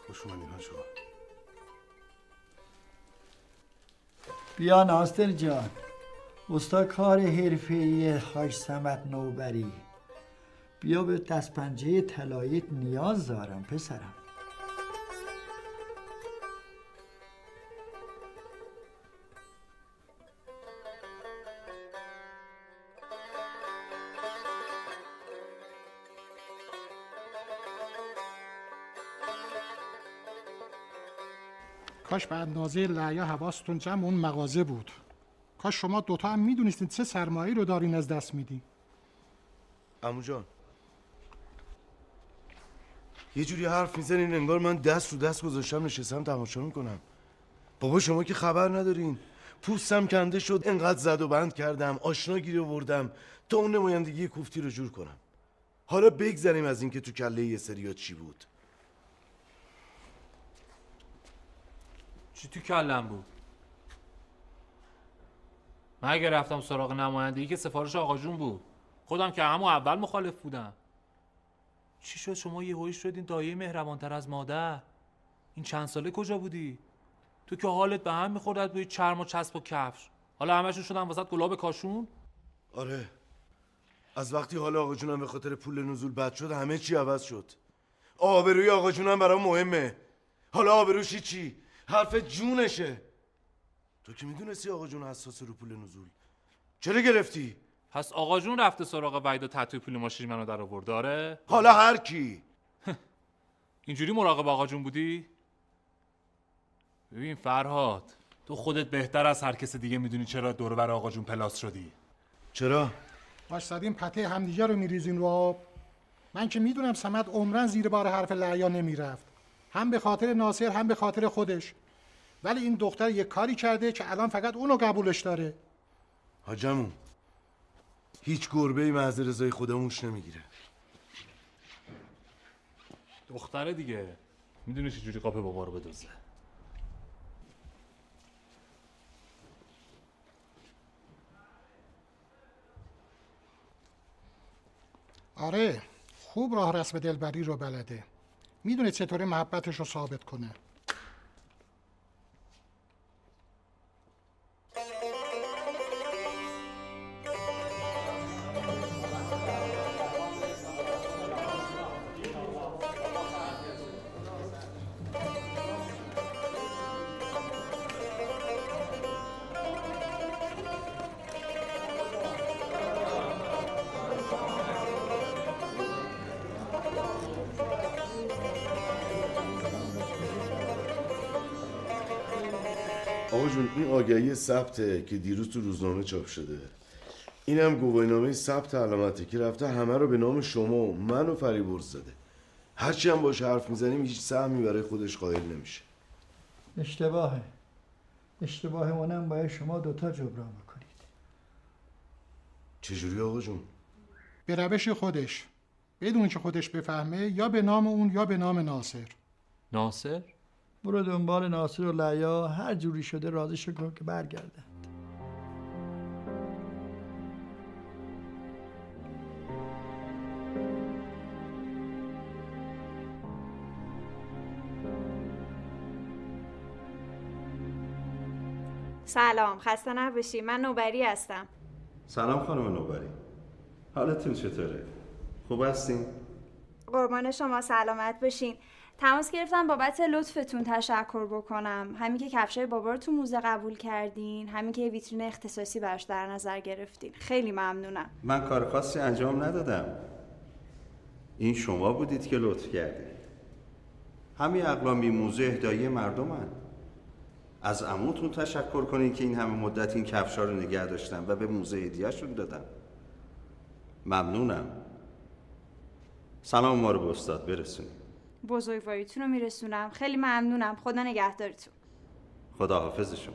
Speaker 2: خوش اومدین حاج آقا.
Speaker 3: بیا ناصر جان، استاد کار حرفه‌ای حاج صمد نوبری. بیا به دستپنجه طلاییت نیاز دارم پسرم.
Speaker 17: کاش به اندازه لعیا حواستون جمع اون مغازه بود. کاش شما دوتا هم میدونستین چه سرمایه‌ای رو دارین از دست میدین.
Speaker 2: عمو جان یه جوری حرف میزنین انگار من دست رو دست گذاشتم نشستم تماشا میکنم. بابا شما که خبر ندارین، پوستم کنده شد، انقدر زد و بند کردم، آشنا گیر آوردم تا اون نمایندگی کوفتی رو جور کنم. حالا بگذریم از این که تو کله یه سریا چی بود.
Speaker 5: چی تو کلم بود؟ من اگه رفتم سراغ نمایندگی که سفارش آقا جون بود، خودم که همون اول مخالف بودم. چی شد شما یهویی شدین دایه مهربانتر از مادر؟ این چند ساله کجا بودی؟ تو که حالت به هم می‌خورد از بوی چرم و چسب و کفش، حالا همشون شدن واسط گلاب کاشون؟
Speaker 2: آره، از وقتی حال آقا جونم به خاطر پول نزول بد شد همه چی عوض شد. آبروی آقا جونم برام مهمه. حالا آبروشی چی؟ حرف جونشه. تو که میدونستی آقا جون حساس رو پول نزول، چرا گرفتی؟
Speaker 5: پس آقا جون رفته سراغ وحید و تتوی پول ماشین منو در آورد. داره؟
Speaker 2: حالا هر کی
Speaker 5: اینجوری مراقب آقا جون بودی؟ ببین فرهاد، تو خودت بهتر از هر کس دیگه میدونی چرا دور بر آقا جون پلاس شدی.
Speaker 2: چرا؟
Speaker 17: واسادین پته همدیگه رو میریزین رو آب. من که میدونم صمد عمرن زیر بار حرف لعیا نمیرفت، هم به خاطر ناصر هم به خاطر خودش. ولی این دختر یه کاری کرده که الان فقط اونو قبولش داره.
Speaker 2: حاجمون هیچ گربه‌ای محض رضای خودمونش نمیگیره.
Speaker 5: دختره دیگه میدونی چجوری قاپ بابا رو بدوزه.
Speaker 17: آره، خوب راه رسم دلبری رو بلده. میدونه چطوری محبتش رو ثابت کنه.
Speaker 2: آقا جون این آگهی ثبته که دیروز تو روزنامه چاپ شده. اینم گواهینامه ثبت علامته که رفته همه رو به نام شما و من و فریبرز زده. هرچی هم باشه حرف میزنیم هیچ سهمی برای خودش قائل نمیشه.
Speaker 3: اشتباه اونم باید شما دوتا جبران بکنید.
Speaker 2: چجوری آقا جون؟
Speaker 17: به روش خودش، بدون که خودش بفهمه، یا به نام اون یا به نام ناصر.
Speaker 5: ناصر؟
Speaker 3: برو دنبال ناصر و لعیا، هر جوری شده راضیش کن که برگردن.
Speaker 6: سلام، خسته نباشی. من نوبری هستم.
Speaker 19: سلام خانم نوبری، حالتون چطوره؟ خوب هستین؟
Speaker 6: قربان شما، سلامت باشین. تماس گرفتم بابت لطفتون تشکر بکنم. همین که کفشای بابا رو تو موزه قبول کردین، همین که ویترین اختصاصی براش در نظر گرفتین. خیلی ممنونم.
Speaker 19: من کار خاصی انجام ندادم. این شما بودید که لطف کردید. همین اقلامی موزه اهدایی مردمن. از عموتون تشکر کنین که این همه مدت این کفشا رو نگه داشتم و به موزه هدیه‌شون دادم. ممنونم. سلام ما رو به استاد برسونید.
Speaker 6: بزرگواریتون رو میرسونم. خیلی ممنونم. خدا نگهدارتون.
Speaker 19: خداحافظ شما.